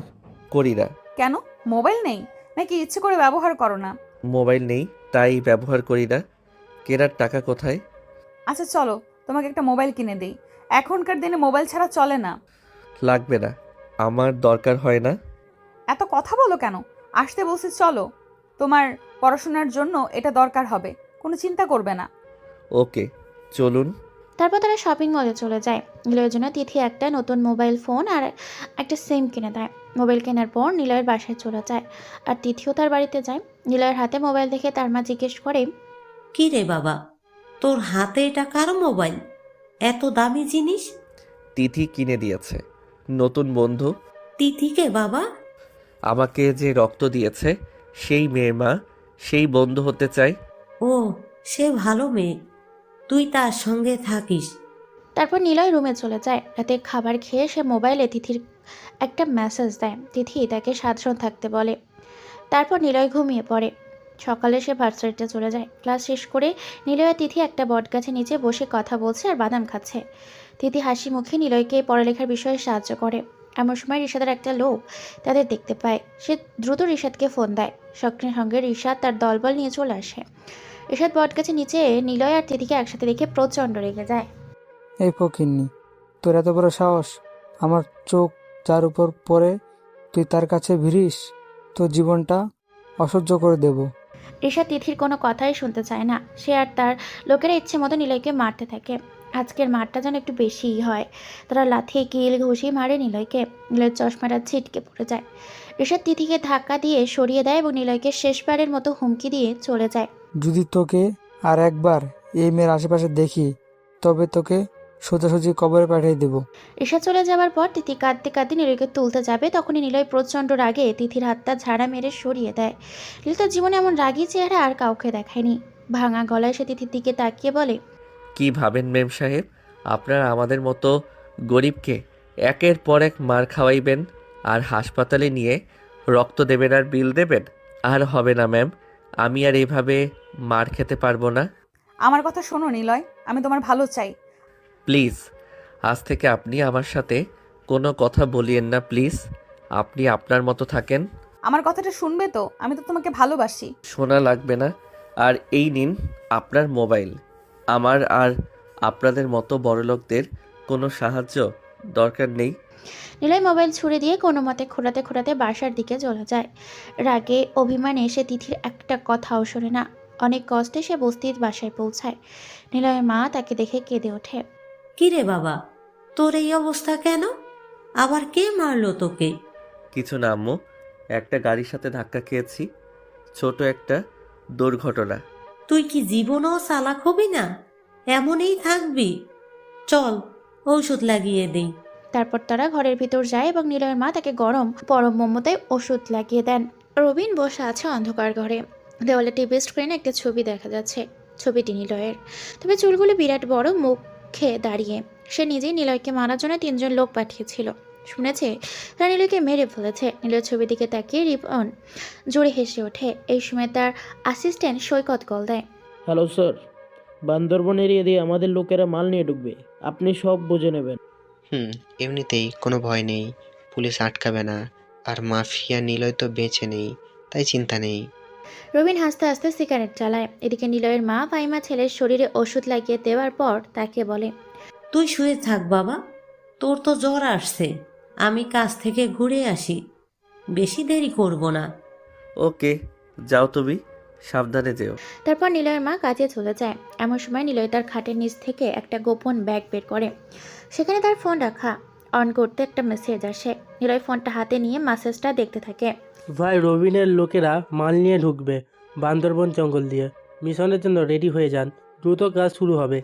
করি না। কেন? মোবাইল নেই নাকি ইচ্ছে করে ব্যবহার করো না? মোবাইল নেই তাই ব্যবহার করি না। কেনার টাকা কোথায়? আচ্ছা চলো, তোমাকে একটা মোবাইল কিনে দেই। এখনকার দিনে মোবাইল ছাড়া চলে না। লাগবে না, আমার দরকার হয় না। এত কথা বলো কেন? আসতে বলছি চলো, তোমার পড়াশোনার জন্য এটা দরকার হবে, কোনো চিন্তা করবে না। ওকে চলুন। তারপর তারা শপিং মলে চলে যায়। নিলয়ের জন্য তিথি একটা নতুন মোবাইল ফোন আর একটা সিম কিনে দেয়। মোবাইল কেনার পর নিলয়ের বাসায় চলে যায়, আর তিথিও তার বাড়িতে যায়। নিলয়ের হাতে মোবাইল দেখে তার মা জিজ্ঞেস করে, কি রে বাবা, তোর হাতে এটা কার মোবাইল? এত দামি জিনিস? তিথি কিনে দিয়েছে। নতুন বন্ধু। তিথিকে বাবা? আমাকে যে রক্ত দিয়েছে সেই মেয়ের মা, সেই বন্ধু হতে চাই। ও, সে ভালো মেয়ে, তুই তার সঙ্গে থাকিস। তারপর নিলয় রুমে চলে যায়। রাতে খাবার খেয়ে সে মোবাইলে তিথির একটা মেসেজ দেয়। তিথি তাকে সাবধান থাকতে বলে। তারপর নিলয় ঘুমিয়ে পড়ে। সকালে সে ভার্সিটিতে চলে যায়। ক্লাস শেষ করে নিলয় আর তিথি একটা বটগাছের নিচে বসে কথা বলছে আর বাদাম খাচ্ছে। তিথি হাসি মুখে নিলয়কে পড়ালেখার বিষয়ে সাহায্য করে। এমন সময় রিশাদের একটা লোক তাদের দেখতে পায়। সে দ্রুত রিশাদকে ফোন দেয়। সঙ্গে সঙ্গে রিশাদ তার দলবল নিয়ে চলে আসে। রিশাদ বটগাছের নিচে নিলয় আর তিথিকে একসাথে দেখে প্রচণ্ড রেগে যায়। এই ফকিন্নি, তোর এত বড় সাহস! আমার চোখ যার উপর পড়ে তুই তার কাছে ভিড়িস, তোর জীবনটা অসহ্য করে দেব। রিশাদ তিথির কোনো কথাই শুনতে চায় না। সে আর তার লোকেরা ইচ্ছে মতো নিলয়কে মারতে থাকে। আজকের মারটা যেন একটু বেশিই হয়। তারা লাথি কিল ঘুষি মারে নিলয়কে। নিলয়ের চশমাটা ছিটকে পড়ে যায়। রিশাদ তিথিকে ধাক্কা দিয়ে সরিয়ে দেয় এবং নিলয়কে শেষবারের মতো হুমকি দিয়ে চলে যায়। যদি তোকে আর একবার এই মেয়ের আশেপাশে দেখি, তবে তোকে সোজাসুজি কবরে পাঠিয়ে দেব। রিশাদ চলে যাওয়ার পর তিথি কাঁদতে কাঁদতে নিলয়কে তুলতে যাবে, তখনই নিলয় প্রচণ্ড রাগে তিথির হাতটা ঝাড়া মেরে সরিয়ে দেয়। নিলয় তার জীবনে এমন রাগী চেহারা আর কাউকে দেখায়নি। ভাঙা গলায় সে তিথির দিকে তাকিয়ে বলে, কি ভাবেন মেম সাহেব? আপনারা আমাদের মতো গরিবকে একের পর এক মার খাওয়াইবেন আর হাসপাতালে নিয়ে রক্ত দেবেন আর বিল দেবেন? আর হবে না ম্যাম, আমি আর এইভাবে মার খেতে পারবো না। আমার কথা শোনো নিলয়, আমি তোমার ভালো চাই। প্লিজ আজ থেকে আপনি আমার সাথে কোনো কথা বলিয়েন না প্লিজ। আপনি আপনার মতো থাকেন। আমার কথাটা শুনবে তো? আমি তো তোমাকে ভালোবাসি। শোনা লাগবে না। আর এই নিন আপনার মোবাইল। আমার আর আপনাদের মতো বড়লোকদের কোনো সাহায্য দরকার নেই। নিলয় মোবাইল ছুড়ে দিয়ে কোনো মতে খোঁড়াতে খোঁড়াতে বাসার দিকে চলে যায়। রাগে অভিমানে সে তিথির একটা কথাও শোনে না। অনেক কষ্টে সে বস্তির বাসায় পৌঁছায়। নিলয়ের মা তাকে দেখে কেঁদে ওঠে। কি রে বাবা, তোর এই অবস্থা কেন? আবার কে মারলো তোকে? কিছু না আম্মু, একটা গাড়ির সাথে ধাক্কা খেয়েছি, ছোট একটা দুর্ঘটনা। তুই কি জীবনও চালাক হবি না? এমনই থাকবি? চল, ঔষধ লাগিয়ে দেই। তারপর তারা ঘরের ভিতর যায় এবং নিলয়ের মা তাকে গরম পরম মমতায় ওষুধ লাগিয়ে দেন। রবিন বসে আছে অন্ধকার ঘরে। দেওয়ালে টিভি স্ক্রিনে একটা ছবি দেখা যাচ্ছে। ছবিটি নিলয়ের, তবে চুলগুলো বিরাট বড়, মুখে দাঁড়িয়ে। সে নিজেই নিলয়কে মারার জন্য 3 জন লোক পাঠিয়েছিল। শুনেছে তারা নিলয়কে মেরে ফেলেছে। নিলয়ের ছবির দিকে তাকিয়ে রিপন জোরে হেসে ওঠে। এই সময় তার অ্যাসিস্ট্যান্ট সৈকত কল দেয়। হ্যালো স্যার, বান্দরবন এরিয়া দিয়ে আমাদের লোকেরা মাল নিয়ে ঢুকবে, আপনি সব বুঝে নেবেন। এমনিতেই কোনো ভয় নেই, পুলিশ আটকাবে না, আর মাফিয়া নিলয় তো বেঁচে নেই, তাই চিন্তা নেই। রবিন হাসতে হাসতে সিগারেট জ্বালায়। এদিকে নিলয়ের মা ফাইমা ছেলের শরীরে ওষুধ লাগিয়ে দেওয়ার পর তাকে বলে, তুই শুয়ে থাক বাবা, তোর তো জ্বর আসছে, আমি কাজ থেকে ঘুরে আসি, বেশি দেরি করব না। ওকে যাও তুমি, সাবধানে যেও। তারপর নিলয়ের মা কাজে চলে যায়। এমন সময় নিলয় তার খাটের নিচ থেকে একটা গোপন ব্যাগ বের করে। সেখানে তার ফোন রাখা। অন করতে একটা মেসেজ আসে। নিলয় ফোনটা হাতে নিয়ে মেসেজটা দেখতে থাকে। ভাই, রবিনের লোকেরা মাল নিয়ে ঢুকবে বান্দরবন জঙ্গল দিয়ে। মিশনের জন্য রেডি হয়ে যান, দ্রুত কাজ শুরু হবে।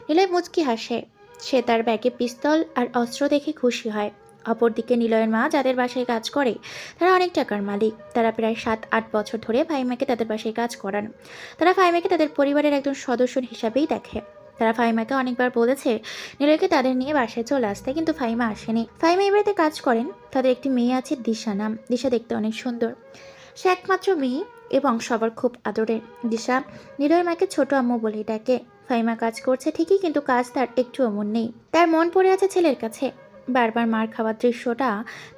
নিলয় মুচকি হাসে। সে তার ব্যাগে পিস্তল আর অস্ত্র দেখে খুশি হয়। অপরদিকে নিলয়ের মা যাদের বাসায় কাজ করে তারা অনেক টাকার মালিক। তারা প্রায় 7-8 বছর ধরে ফাহিমাকে তাদের বাসায় কাজ করান। তারা ফাহিমাকে তাদের পরিবারের একজন সদস্য হিসাবেই দেখে। তারা ফাহিমাকে অনেকবার বলেছে নিলয়কে তাদের নিয়ে বাসায় চলে আসতে, কিন্তু ফাহিমা আসেনি। ফাহিমা এই বাড়িতে কাজ করেন। তাদের একটি মেয়ে আছে, দিশা নাম। দিশা দেখতে অনেক সুন্দর। সে একমাত্র মেয়ে এবং সবার খুব আদরের। দিশা নিলয়ের মাকে ছোট আম্মু বলেই ডাকে। ফাহিমা কাজ করছে ঠিকই, কিন্তু কাজ তার একটুও মন নেই। তার মন পড়ে আছে ছেলের কাছে। বারবার মার খাওয়ার দৃশ্যটা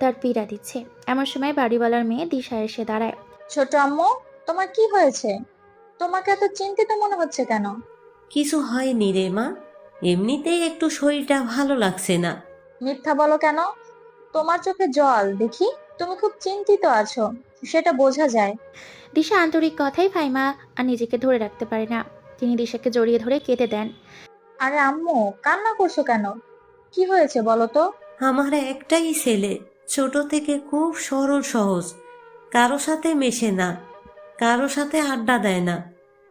তার পীড়া দিচ্ছে। এমন সময় বাড়িওয়ালার মেয়ে দিশা এসে দাঁড়ায়। ছোট আম্মু, তোমার কি হয়েছে? তোমাকে এত চিন্তিত মনে হচ্ছে কেন? কিছু হয়নি রে মা, এমনিতেই একটু শরীরটা ভালো লাগছে না। মিথ্যা বলো কেন? তোমার চোখে জল দেখি। তুমি খুব চিন্তিত আছো, সেটা বোঝা যায়। দিশা আন্তরিক কথাই ফাহিমা আর নিজেকে ধরে রাখতে পারে না। তিনি দিশাকে জড়িয়ে ধরে কেঁদে দেন। আরে আম্মু, কান্না করছো কেন? কি হয়েছে বলো তো? আমার একটাই ছেলে, ছোট থেকে খুব সরল সহজ, কারো সাথে মেশে না, কারো সাথে আড্ডা দেয় না,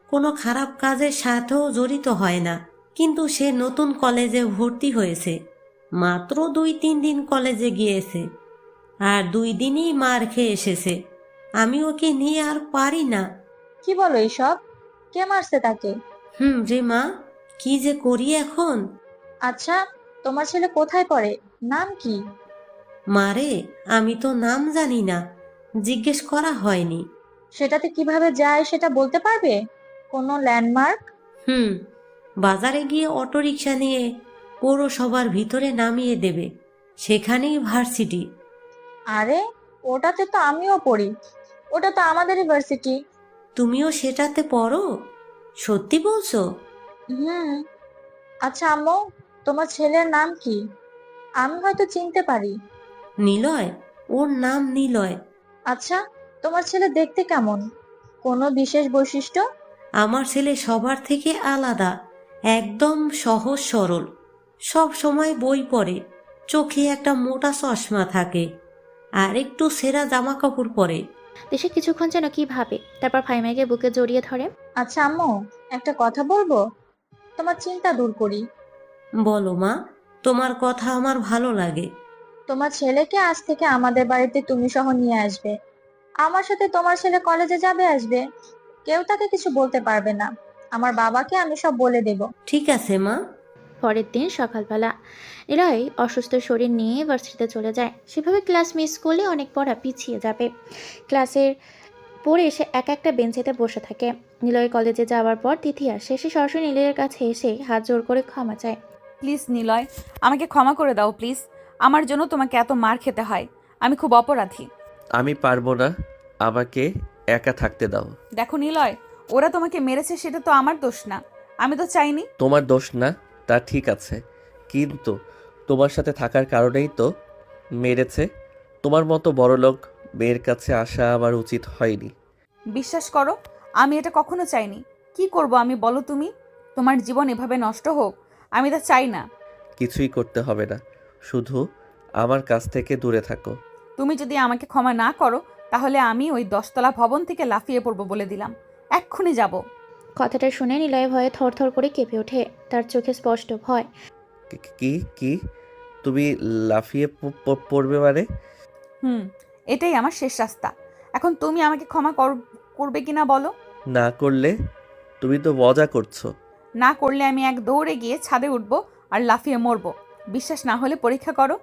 কোনো খারাপ কাজের সাথেও জড়িত হয় না। কিন্তু সে নতুন কলেজে ভর্তি হয়েছে, মাত্র 2-3 দিন কলেজে গিয়েছে, আর 2 দিনই মার খেয়ে এসেছে। আমি ওকে নিয়ে আর পারি না। কি বলো এইসব? কে মারছে তাকে? রে মা, কি যে করি এখন। আচ্ছা, তোমার ছেলে কোথায় পড়ে? নাম কি? মারে, আমি তো নাম জানি না, জিজ্ঞেস করা হয়নি। সেটাতে কিভাবে যায় সেটা বলতে পারবে? কোনো ল্যান্ডমার্ক? বাজারে গিয়ে অটোরিকশা নিয়ে পৌরসভার ভিতরে নামিয়ে দেবে, সেখানেই ভার্সিটি। আরে, ওটাতে তো আমিও পড়ি। ওটা তো আমাদের ইউনিভার্সিটি। তুমিও সেটাতে পড়ো? সত্যি বলছো? হুম। আচ্ছা আম্মু, তোমার ছেলের নাম কি? আমি হয়তো চিনতে পারি। নিলয়, ওর নাম নিলয়। আচ্ছা, তোমার ছেলে দেখতে কেমন? কোনো বিশেষ বৈশিষ্ট্য? আমার ছেলে সবার থেকে আলাদা, একদম সহজ সরল, সব সময় বই পড়ে, চোখে একটা মোটা চশমা থাকে, আর একটু ছেঁড়া জামা কাপড় পরে। দেশে কিছুক্ষণ যেন কি ভাবে, তারপর ফাহিমাকে বুকে জড়িয়ে ধরে। আচ্ছা আম্মু, একটা কথা বলবো? তোমার চিন্তা দূর করি। বলো মা, তোমার কথা আমার ভালো লাগে। তোমার ছেলেকে আজ থেকে আমাদের বাড়িতে তুমি সহ নিয়ে আসবে। আমার সাথে তোমার ছেলে কলেজে যাবে আসবে, কেউ তাকে কিছু বলতে পারবে না। আমার বাবাকে আমি সব বলে দেব। ঠিক আছে মা। পরের দিন সকালবেলা নিলয় অসুস্থ শরীর নিয়ে ভার্সিটিতে চলে যায়। সেভাবে ক্লাস মিস করলে অনেক পড়া পিছিয়ে যাবে। ক্লাসের পড়ে এসে একটা বেঞ্চেতে বসে থাকে। নিলয় কলেজে যাওয়ার পর তিথি আসে। সে সরাসরি নিলয়ের কাছে এসে হাত জোর করে ক্ষমা চায়। প্লিজ নিলয়, আমাকে ক্ষমা করে দাও প্লিজ। আমার জন্য তোমাকে এত মার খেতে হয়। আমি খুব অপরাধী। আমি পারবো না, আমাকে একা থাকতে দাও। দেখো নিলয়, ওরা তোমাকে মেরেছে সেটা তো আমার দোষ না। আমি তো চাইনি। তোমার দোষ না, তা ঠিক আছে, কিন্তু তোমার সাথে থাকার কারণেই তো মেরেছে। তোমার মতো বড়লোক মেয়ের কাছে আসা আমার উচিত হয়নি। বিশ্বাস করো, আমি এটা কখনো চাইনি। কি করব আমি বলো তুমি? তোমার জীবন এভাবে নষ্ট হোক আমি তা চাই না। কিছুই করতে হবে না, শুধু আমার কাছ থেকে দূরে থাকো। তুমি যদি আমাকে ক্ষমা না করো তাহলে আমি ওই 10তলা ভবন থেকে লাফিয়ে পড়বো বলে দিলাম। এক্ষুনি যাব। কথাটা শুনে নিলয় ভয়ে থরথর করে কেঁপে ওঠে। তার চোখে স্পষ্ট ভয়। কি কি তুমি লাফিয়ে পড়বে মানে? এটাই আমার শেষ রাস্তা। এখন তুমি আমাকে ক্ষমা করবে কিনা বলো? না করলে? তুমি তো মজা করছো। না করলে আমি এক দৌড়ে গিয়ে ছাদে উঠবো আর লাফিয়ে মরবো। বিশ্বাস না হলে পরীক্ষা করো।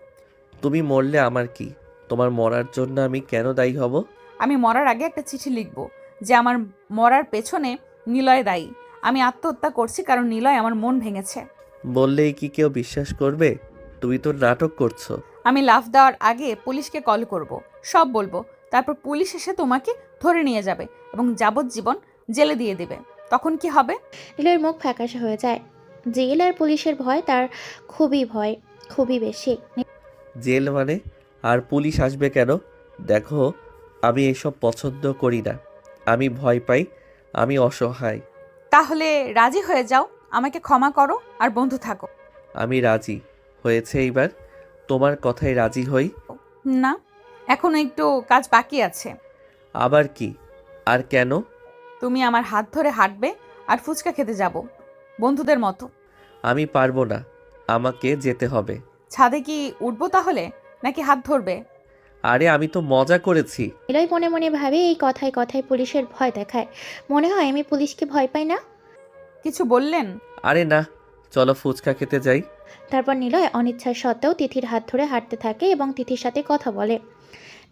তুমি মরলে আমার কি? তোমার মরার জন্য আমি কেন দায়ী হব? আমি মরার আগে একটা চিঠি লিখবো যে আমার মরার পেছনে নিলয় দায়ী। আমি আত্মহত্যা করছি কারণ নিলয় আমার মন ভেঙেছে। বললেই কি কেউ বিশ্বাস করবে? তুমি তো নাটক করছো। আমি লাফ দেওয়ার আগে পুলিশকে কল করব, সব বলবো। তারপর পুলিশ এসে তোমাকে ধরে নিয়ে যাবে এবং যাবজ্জীবন জেলে দিয়ে দেবে। তখন কি হবে? নিলয়ের মুখ ফ্যাকাশে হয়ে যায়। জেল আর পুলিশের ভয় তার খুবই বেশি। জেল মানে? আর পুলিশ আসবে কেন? দেখো, আমি এসব পছন্দ করি না। আমি ভয় পাই, আমি অসহায়। তাহলে রাজি হয়ে যাও, আমাকে ক্ষমা করো আর বন্ধু থাকো। আমি রাজি হয়েছে। এইবার তোমার কথায় রাজি হই। না, এখনো একটু কাজ বাকি আছে। আবার কি? আর কেন? তুমি আমার হাত ধরে হাঁটবে আর ফুচকা খেতে যাব, বন্ধুদের মতো। আমি পারবো না, আমাকে যেতে হবে। ছাদে কি উঠবো তাহলে, নাকি হাত ধরবে? আরে আমি তো মজা করেছি। নিলয় মনে মনে ভাবে এই কথায় কথায় পুলিশের ভয় দেখায়। মনে হয় আমি পুলিশকে ভয় পাই না। কিছু বললেন? আরে না, চলো ফুচকা খেতে যাই। তারপর নিলয় অনিচ্ছা সত্ত্বেও তিথির হাত ধরে হাঁটতে থাকে এবং তিথির সাথে কথা বলে।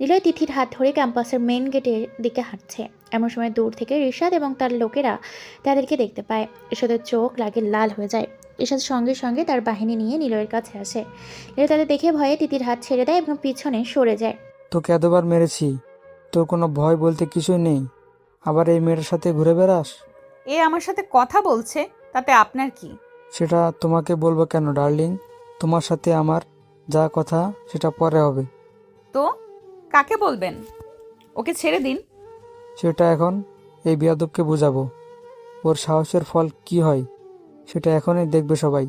নিলয় তিথির হাত ধরে ক্যাম্পাসের মেইন গেটের দিকে হাঁটছে। এমন সময় দূর থেকে ঋষাদ এবং তার লোকেরা তাদেরকে দেখতে পায়। ঋষাদের চোখ লাগে লাল হয়ে যায়। ঋষাদ সঙ্গে সঙ্গে তার বাহিনী নিয়ে নিলয়ের কাছে আসে। নিলয় তাদের দেখে ভয়ে তিথির হাত ছেড়ে দেয় এবং পিছনে সরে যায়। তোকে এতবার মেরেছি, তোর কোনো ভয় বলতে কিছুই নেই, আবার এই মেয়ের সাথে ঘুরে বেড়াস? এ আমার সাথে কথা বলছে, তাতে আপনার কি? সেটা তোমাকে বলবো কেন ডার্লিং? তোমার সাথে আমার যা কথা সেটা পরে হবে। তো কাকে বলবেন? ওকে ছেড়ে দিন। সেটা এখন এই বিয়াদবকে বোঝাবো। ওর সাহসের ফল কি হয় সেটা এখনই দেখবে সবাই।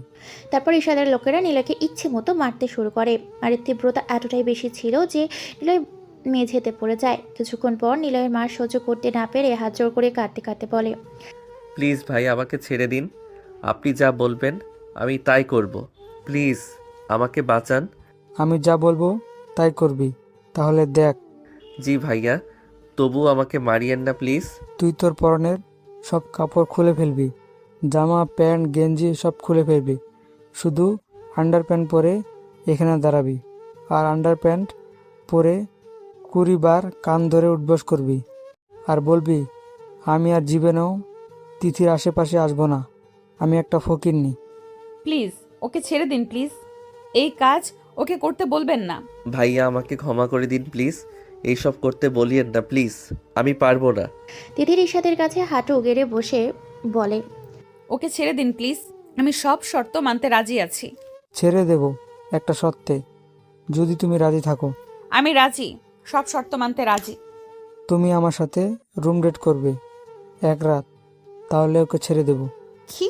তারপর ঋষাদের লোকেরা নিলয়কে ইচ্ছে মতো মারতে শুরু করে। আর এর তীব্রতা এতটাই বেশি ছিল যে নিলয় মেঝেতে পড়ে যায়। কিছুক্ষণ পর নিলয়ের মা সহ্য করতে না পেরে হাত জোর করে কাঁদতে কাঁদতে বলে, প্লিজ ভাই, আমাকে ছেড়ে দিন। আপনি যা বলবেন আমি তাই করব। প্লিজ আমাকে বাঁচান। আমি যা বলবো তাই করবি, তাহলে দেখ। জি ভাইয়া, তবু আমাকে মারিয়েন না প্লিজ। তুই তোর পরনের সব কাপড় খুলে ফেলবি, জামা প্যান্ট গেঞ্জি সব খুলে ফেলবি, শুধু আন্ডার প্যান্ট পরে এখানে দাঁড়াবি, আর আন্ডার প্যান্ট পরে 20 বার কান ধরে উঠবস করবি, আর বলবি আমি আর জীবনেও তিথির আশেপাশে আসবো না, আমি একটা ফকিন্নি। প্লিজ ওকে ছেড়ে দিন প্লিজ, এই কাজ ওকে করতে বলবেন না। ভাইয়া আমাকে ক্ষমা করে দিন প্লিজ, এইসব করতে বলিয়েন না প্লিজ, আমি পারবো না। তিথি ঋষাদের কাছে হাঁটু গেড়ে বসে বলে, ওকে ছেড়ে দিন প্লিজ, আমি সব শর্ত মানতে রাজি আছি। ছেড়ে দেব একটা শর্তে, যদি তুমি রাজি থাকো। আমি রাজি, সব শর্ত মানতে রাজি। তুমি আমার সাথে রুম ডেট করবে 1 রাত, তাহলে ওকে ছেড়ে দেব। কি?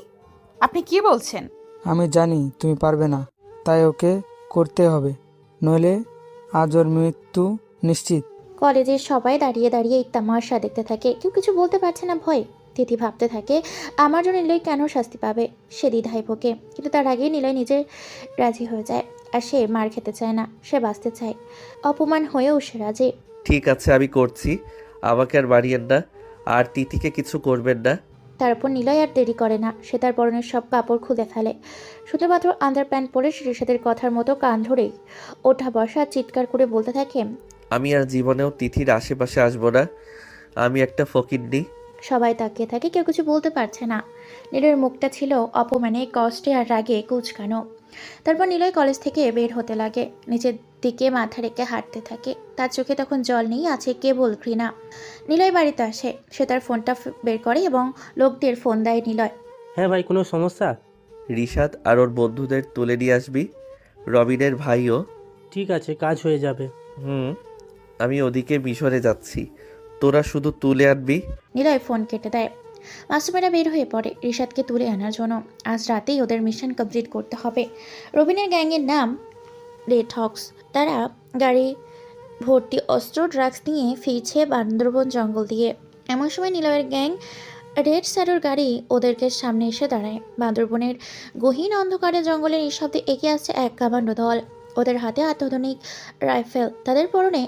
আপনি কি বলছেন? আমি জানি তুমি পারবে না, তাই ওকে করতে হবে, নইলে আজ ওর মৃত্যু নিশ্চিত। কলেজের সবাই দাঁড়িয়ে দাঁড়িয়ে এই তামাশা দেখতে থাকে। কেউ কিছু বলতে পারছে না ভয়ে। তিথি ভাবতে থাকে আমার জন্য নিলয় কেন শাস্তি পাবে। সে দ্বিধায় ভোগে, কিন্তু তার আগেই নিলয় নিজে রাজি হয়ে যায়। আর সে মার খেতে চায় না, সে বাঁচতে চায়। অপমান হয়েও সে রাজি। ঠিক আছে আমি করছি, আমাকে আর মারিয়েন না, আর তিথিকে কিছু করবেন না। তারপর নিলয় আর দেরি করে না, সে তার পরনের সব কাপড় খুলে ফেলে। শুধুমাত্র আন্ডার প্যান্ট পরে ঋষাদের কথার মতো কান ধরেই ওঠা বসা চিৎকার করে বলতে থাকে, আমি আর জীবনেও তিথির আশেপাশে আসবো না, আমি একটা ফকিন্নি। সবাই তাকিয়ে থাকে, কেউ কিছু বলতে পারছে না। নীলের মুখটা ছিল অপমানে, কষ্টে আর রাগে কুঁচকানো। তারপর নিলয় কলেজ থেকে বের হতে লাগে, নিচের দিকে মাথা রেখে হাঁটতে থাকে। তার চোখে তখন জল নেই, আছে কেবল ঘৃণা। নিলয় বাড়িতে আসে, সে তার ফোনটা বের করে এবং লোকদের ফোন দেয় নিলয়। হ্যাঁ ভাই, কোনো সমস্যা? ঋষাদ আর ওর বন্ধুদের তুলে নিয়ে আসবি, রবিনের ভাইও। ঠিক আছে, কাজ হয়ে যাবে। আমি ওদিকে মিশরে যাচ্ছি, তোরা শুধু তুলে আনবি। নিলয় ফোন কেটে দেয়। মাসুমেরা বের হয়ে পড়ে ঋষাদকে তুলে আনার জন্য। আজ রাতেই ওদের মিশন কমপ্লিট করতে হবে। রবিনের গ্যাংয়ের নাম রেড হক্স। তারা গাড়ি ভর্তি অস্ত্র ড্রাগস নিয়ে ফিরছে বান্দরবন জঙ্গল দিয়ে। এমন সময় নিলয়ের গ্যাং রেড স্যারোর গাড়ি ওদেরকে সামনে এসে দাঁড়ায়। বান্দরবনের গহীন অন্ধকারে জঙ্গলের নিঃশব্দে এগিয়ে আসছে এক কামান্ডো দল। ওদের হাতে অত্যাধুনিক রাইফেল, তাদের পরনে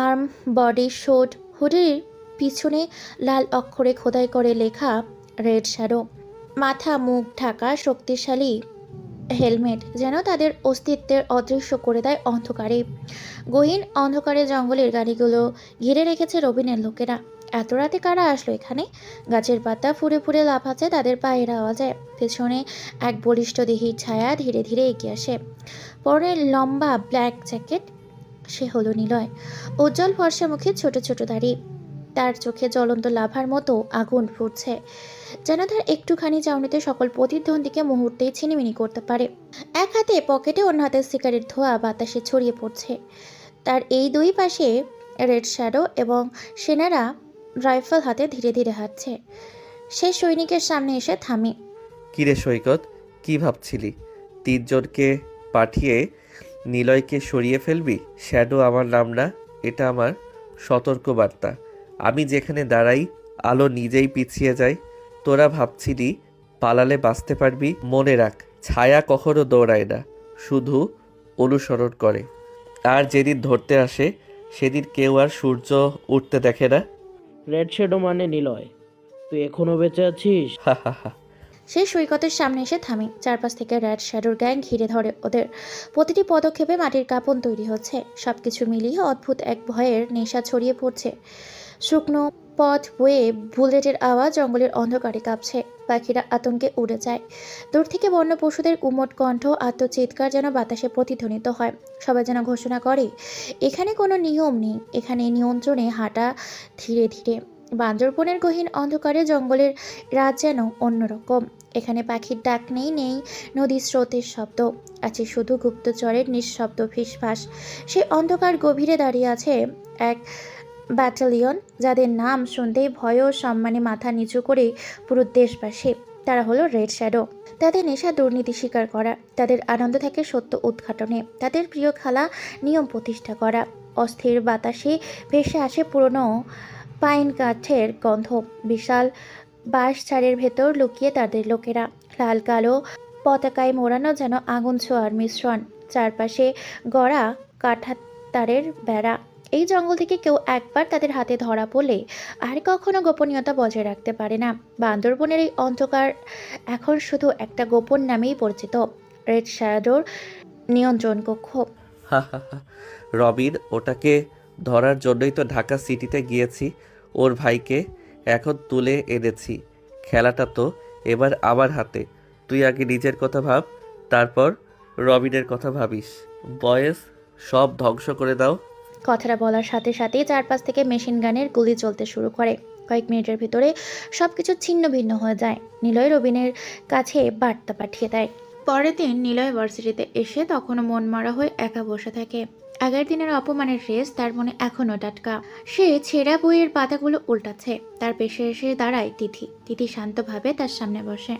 আর্ম বডি শুট, হুডির পিছনে লাল অক্ষরে খোদাই করে লেখা রেড শ্যাডো। মাথা মুখ ঢাকা শক্তিশালী হেলমেট যেন তাদের অস্তিত্বের অদৃশ্য করে দেয় অন্ধকারে। গহীন অন্ধকারে জঙ্গলের গাড়িগুলো ঘিরে রেখেছে রবিনের লোকেরা। এত রাতে কারা আসলো এখানে? গাছের পাতা ফুরে ফুরে লাফাচ্ছে তাদের পায়ের আওয়াজে। পেছনে এক বলিষ্ঠ দেহীর ছায়া ধীরে ধীরে এগিয়ে আসে। পরে লম্বা ব্ল্যাক জ্যাকেট, সে হলো নিলয়। উজ্জ্বল ফর্সা মুখে ছোট ছোট দাড়ি, তার চোখে জ্বলন্ত লাভার মতো আগুন ফুটছে, যেন তার একটুখানি চাউনিতে সকল প্রতিদ্বন্দ্বীকে মুহূর্তেই ছিনিমিনি করতে পারে। এক হাতে পকেটে, অন্য হাতে সিগারেট ধোয়া বাতাসে ছড়িয়ে পড়ছে। তার এই দুই পাশে রেড শ্যাডো এবং সেনারা রাইফেল হাতে ধীরে ধীরে হাঁটছে। সে সৈনিকের সামনে এসে থামে। কিরে সৈকত, কি ভাবছিলি? 3 জনকে পাঠিয়ে নিলয়কে সরিয়ে ফেলবি? শ্যাডো আমার নাম না, এটা আমার সতর্কবার্তা। আমি যেখানে দাঁড়াই আলো নিজেই পিছিয়ে যায়। তোরা ভাবছিলি পালালে বাঁচতে পারবি? মনে রাখ, ছায়া কখনো দৌড়ায় না, শুধু অনুসরণ করে। আর যেদিন ধরতে আসে সেদিন কেউ আর সূর্য উঠতে দেখে না। রেড শ্যাডো মানে নিলয়, তুই এখনো বেঁচে আছিস? হা হা হা। সে সৈকতের সামনে এসে থামে। চারপাশ থেকে রেড শ্যাডোর গ্যাং ঘিরে ধরে ওদের। প্রতিটি পদক্ষেপে মাটির কাঁপন তৈরি হচ্ছে। সবকিছু মিলিয়ে অদ্ভুত এক ভয়ের নেশা ছড়িয়ে পড়ছে। শুকনো পথ বয়ে বুলেটের আওয়াজ জঙ্গলের অন্ধকারে কাঁপছে। পাখিরা আতঙ্কে উড়ে যায়। দূর থেকে বন্য পশুদের উমট কণ্ঠ, আত্মচিৎকার যেন বাতাসে প্রতিধ্বনিত হয়। সবাই যেন ঘোষণা করে, এখানে কোনো নিয়ম নেই, এখানে নিয়ন্ত্রণে হাঁটা ধীরে ধীরে। বান্দরবনের গহীন অন্ধকারে জঙ্গলের রাত যেন অন্যরকম। এখানে পাখির ডাক নেই, নেই নদীর স্রোতের শব্দ, আছে শুধু গুপ্তচরের নিঃশব্দ ফিসফাস। সেই অন্ধকার গভীরে দাঁড়িয়ে আছে এক ব্যাটালিয়ন, যাদের নাম শুনতেই ভয় ও সম্মানে মাথা নিচু করে পুরো দেশবাসী। তারা হলো রেড শ্যাডো। তাদের নেশা দুর্নীতি স্বীকার করা, তাদের আনন্দ থাকে সত্য উদ্ঘাটনে, তাদের প্রিয় খেলা নিয়ম প্রতিষ্ঠা করা। অস্থির বাতাসে ভেসে আসে পুরনো পাইন কাঠের গন্ধ। বিশাল বাঁশঝাড়ের ভেতর লুকিয়ে তাদের লোকেরা। লাল কালো পতাকায় মোড়ানো যেন আগুন ছোঁয়ার মিশ্রণ। চারপাশে গড়া কাঁটাতারের বেড়া। এই জঙ্গল থেকে কেউ একবার তাদের হাতে ধরা পড়লে আর কখনো গোপনীয়তা বজায় রাখতে পারে না। বান্দরবনের এই অন্ধকার এখন শুধু একটা গোপন নামেই পরিচিত, রেড শ্যাডোর নিয়ন্ত্রণ কক্ষ। হা হা হা। রবিন, ওটাকে ধরার জন্যই তো ঢাকা সিটিতে গিয়েছি। ওর ভাইকে এখন তুলে এনেছি। খেলাটা তো এবার আমার হাতে। তুই আগে নিজের কথা ভাব, তারপর রবিনের কথা ভাবিস। বয়েস, সব ধ্বংস করে দাও। কথাটা বলার সাথে সাথেই চারপাশ থেকে মেশিন গানের গুলি চলতে শুরু করে। কয়েক মিনিটের ভিতরে সবকিছু ছিন্ন ভিন্ন হয়ে যায়। নিলয় রবিনের কাছে বার্তা পাঠিয়ে দেয়। পরের দিন নিলয় ভার্সিটিতে এসে তখনও মন মারা হয়ে একা বসে থাকে। আগের দিনের অপমানের রেস তার মনে এখনও টাটকা। সে ছেঁড়া বইয়ের পাতাগুলো উল্টাচ্ছে। তার পেশে এসে দাঁড়ায় তিথি। তিথি শান্তভাবে তার সামনে বসে।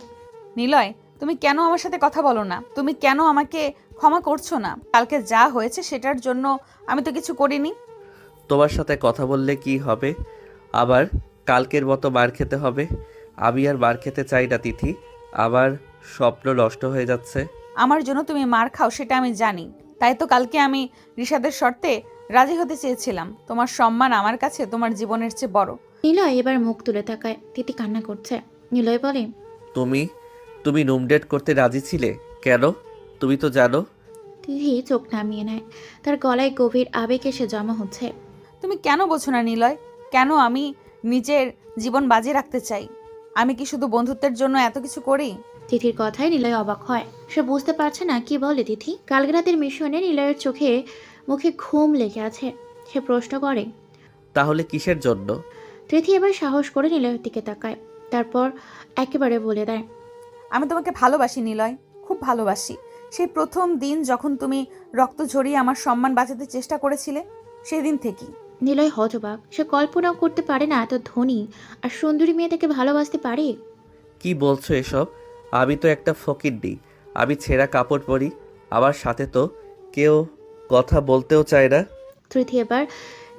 নিলয়, তুমি কেন আমার সাথে কথা বলো না? তুমি কেন আমাকে ক্ষমা করছো না? কালকে যা হয়েছে সেটার জন্য আমি তো কিছু করিনি। তোমার সাথে কথা বললে কি হবে? আবার কালকের মতো মার খেতে হবে? আমি আর মার খেতে চাই না তিথি। আমার স্বপ্ন নষ্ট হয়ে যাচ্ছে। আমার জন্য তুমি মার খাও সেটা আমি জানি, তাই তো কালকে আমি রিশাদের শর্তে রাজি হতে চেয়েছিলাম। তোমার সম্মান আমার কাছে তোমার জীবনের চেয়ে বড়। নিলয় এবার মুখ তুলে তাকায়। তিথি কান্না করছে। নিলয় বলে, তুমি রুম ডেট করতে রাজি ছিলে কেন? তুমি তো জানো। তিথি চোখ নামিয়ে নেয়। তার গলায় গভীর আবেগ এসে জমা হচ্ছে। তুমি কেন বোঝো না নিলয়? কেন আমি নিজের জীবন বাজি রাখতে চাই? আমি কি শুধু বন্ধুত্বের জন্য এত কিছু করি? তিথির কথায় নিলয় অবাক হয়। সে বুঝতে পারছে না কি বলে তিথি। কালকে রাতের মিশনে নিলয়ের চোখে মুখে ঘুম লেগে আছে। সে প্রশ্ন করে, তাহলে কিসের জন্য? তিথি এবার সাহস করে নিলয়ের দিকে তাকায়। তারপর একেবারে বলে দেয়, আমি তোমাকে ভালোবাসি নিলয়, খুব ভালোবাসি। সেই প্রথম দিন যখন তুমি রক্ত ঝরিয়ে আমার সম্মান বাঁচাতে চেষ্টা করেছিলে, সেই দিন থেকেই। নিলয় হতবাক। সে কল্পনাও করতে পারে না এত ধনী আর সুন্দরী মেয়ে তাকে ভালোবাসতে পারে। কি বলছো এসব? আমি তো একটা ফকিন্নি। আমি ছেঁড়া কাপড় পরি। আমার সাথে তো কেউ কথা বলতেও চায় না। তিথি এবার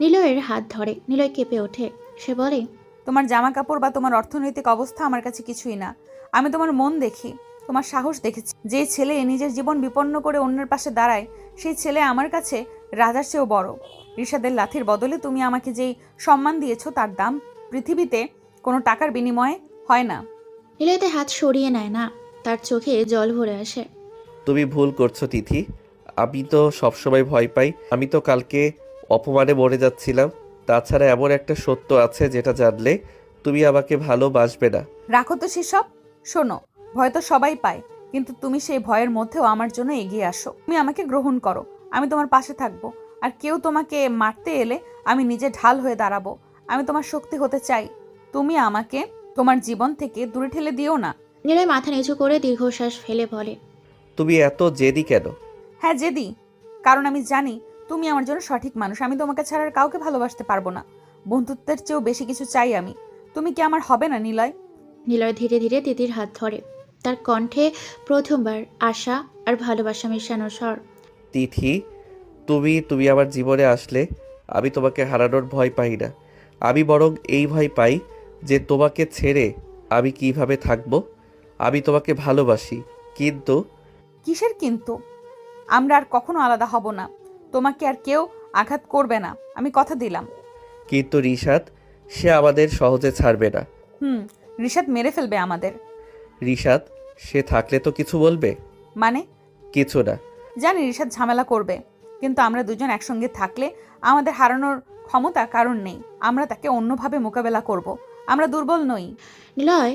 নিলয়ের হাত ধরে। নিলয় কেঁপে ওঠে। সে বলে, তোমার জামা কাপড় বা তোমার অর্থনৈতিক অবস্থা আমার কাছে কিছুই না। আমি তোমার মন দেখি, তোমার সাহস দেখেছি। যে ছেলে নিজের জীবন বিপন্ন করে অন্যের পাশে দাঁড়ায়, সেই ছেলে আমার কাছে রাজার চেয়েও বড়। রিশাদের লাথির বদলে তুমি আমাকে যেই সম্মান দিয়েছো তার দাম পৃথিবীতে কোনো টাকার বিনিময়ে হয় না। নিলয়তে হাত সরিয়ে নেয় না। তার চোখে জল ভরে আসে। তুমি ভুল করছো তিথি। আমি তো সবসময় ভয় পাই। আমি তো কালকে অপমানে মরে যাচ্ছিলাম। তাছাড়া এমন একটা সত্য আছে যেটা জানলে তুমি আমাকে ভালোবাসবে না। রাখো তো সেসব। শোনো, ভয় তো সবাই পায়, কিন্তু তুমি সেই ভয়ের মধ্যেও আমার জন্য এগিয়ে আসো। তুমি আমাকে গ্রহণ করো, আমি তোমার পাশে থাকবো। আর কেউ তোমাকে মারতে এলে আমি নিজে ঢাল হয়ে দাঁড়াবো। আমি তোমার শক্তি হতে চাই। তুমি আমাকে তোমার জীবন থেকে দূরে ঠেলে দিও না। নিলয় মাথা নিচু করে দীর্ঘশ্বাস ফেলে বলে, তুমি এত জেদি কেন? হ্যাঁ জেদি, কারণ আমি জানি তুমি আমার জন্য সঠিক মানুষ। আমি তোমাকে ছাড়া আর কাউকে ভালোবাসতে পারবো না। বন্ধুত্বের চেয়েও বেশি কিছু চাই আমি। তুমি কি আমার হবে না নিলয়? নিলয় ধীরে ধীরে তিথির হাত ধরে। তার কণ্ঠে প্রথমবার আশা আর ভালোবাসা মেশানো স্বর। তিথি, তুমি আমার জীবনে আসলে আমি তোমাকে হারানোর ভয় পাই না। আমি বরং এই ভয় পাই যে তোমাকে ছেড়ে আমি কিভাবে থাকবো। আমি তোমাকে ভালোবাসি, কিন্তু কিসের কিন্তু? আমরা আর কখনো আলাদা হব না। তোমাকে আর কেউ আঘাত করবে না, আমি কথা দিলাম। কিন্তু রিশাদ, সে আমাদের সহজে ছাড়বে না। রিশাদ মেরে ফেলবে আমাদের। রিশাদ, সে থাকলে তো কিছু বলবে? মানে? কিছু না। জানি রিশাদ ঝামেলা করবে, কিন্তু আমরা দুজন একসঙ্গে থাকলে আমাদের হারানোর ক্ষমতা কারণ নেই। আমরা তাকে অন্যভাবে মোকাবেলা করব। আমরা দুর্বল নই। নিলয়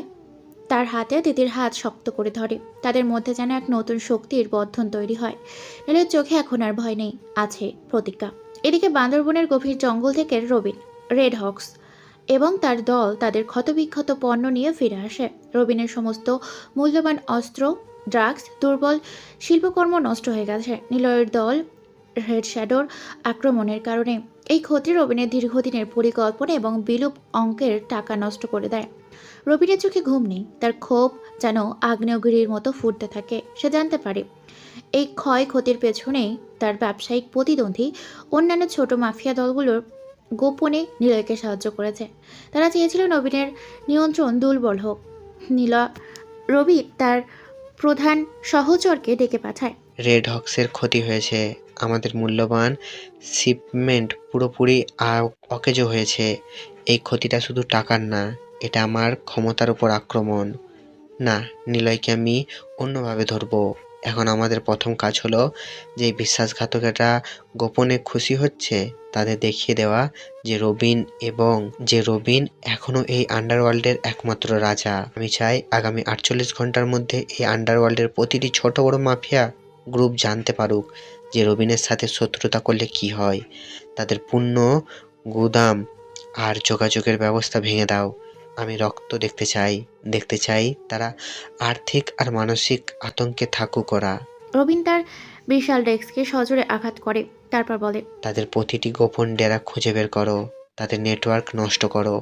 তার হাতে তিতির হাত শক্ত করে ধরে। তাদের মধ্যে যেন এক নতুন শক্তির বন্ধন তৈরি হয়। নিলয়ের চোখে এখন আর ভয় নেই, আছে প্রতিজ্ঞা। এদিকে বান্দরবনের গভীর জঙ্গল থেকে রবিন, রেড হক্স এবং তার দল তাদের ক্ষতবিক্ষত পণ্য নিয়ে ফিরে আসে। রবিনের সমস্ত মূল্যবান অস্ত্র, ড্রাগস, দুর্বল শিল্পকর্ম নষ্ট হয়ে গেছে নিলয়ের দল রেড শ্যাডোর আক্রমণের কারণে। এই ক্ষতি রবিনের দীর্ঘদিনের পরিকল্পনা এবং বিলুপ অঙ্কের টাকা নষ্ট করে দেয়। রবিনের চোখে ঘুম নেই, তার ক্ষোভ যেন আগ্নেয়গিরির মতো ফুটতে থাকে। সে জানতে পারে এই ক্ষয়ক্ষতির পেছনেই তার ব্যবসায়িক প্রতিদ্বন্দ্বী অন্যান্য ছোট মাফিয়া দলগুলোর গোপনে নিলয়কে সাহায্য করেছে। তারা চেয়েছিল নবীনের নিয়ন্ত্রণ দুর্বল হোক। রবি তার প্রধান সহচরকে ডেকে পাঠায়। রেড হক্সের ক্ষতি হয়েছে, আমাদের মূল্যবান শিপমেন্ট পুরোপুরি অকেজো হয়েছে। এই ক্ষতিটা শুধু টাকার না, এটা আমার ক্ষমতার উপর আক্রমণ। না, নিলয়কে আমি অন্যভাবে ধরবো। এখন আমাদের প্রথম কাজ হলো যে বিশ্বাসঘাতকেরা গোপনে খুশি হচ্ছে তাদের দেখিয়ে দেওয়া যে রবিন এখনো এই আন্ডারওয়ার্ল্ডের একমাত্র রাজা। আমি চাই আগামী 48 ঘন্টার মধ্যে এই আন্ডারওয়ার্ল্ডের প্রতিটি ছোট বড় মাফিয়া গ্রুপ জানতে পারুক যে রবিনের সাথে শত্রুতা করলে কি হয়। তাদের পূর্ণ গুদাম আর যোগাযোগের ব্যবস্থা ভেঙে দাও। আমি রক্ত দেখতে চাই তারা আর্থিক আর মানসিক আতঙ্কে থাকুক ওরা। রবিন তার বিশাল ডেস্ককে সজোরে আঘাত করে, তারপর বলে, তাদের প্রতিটি গোপন ডেরা খুঁজে বের করো, তাদের নেটওয়ার্ক নষ্ট করো,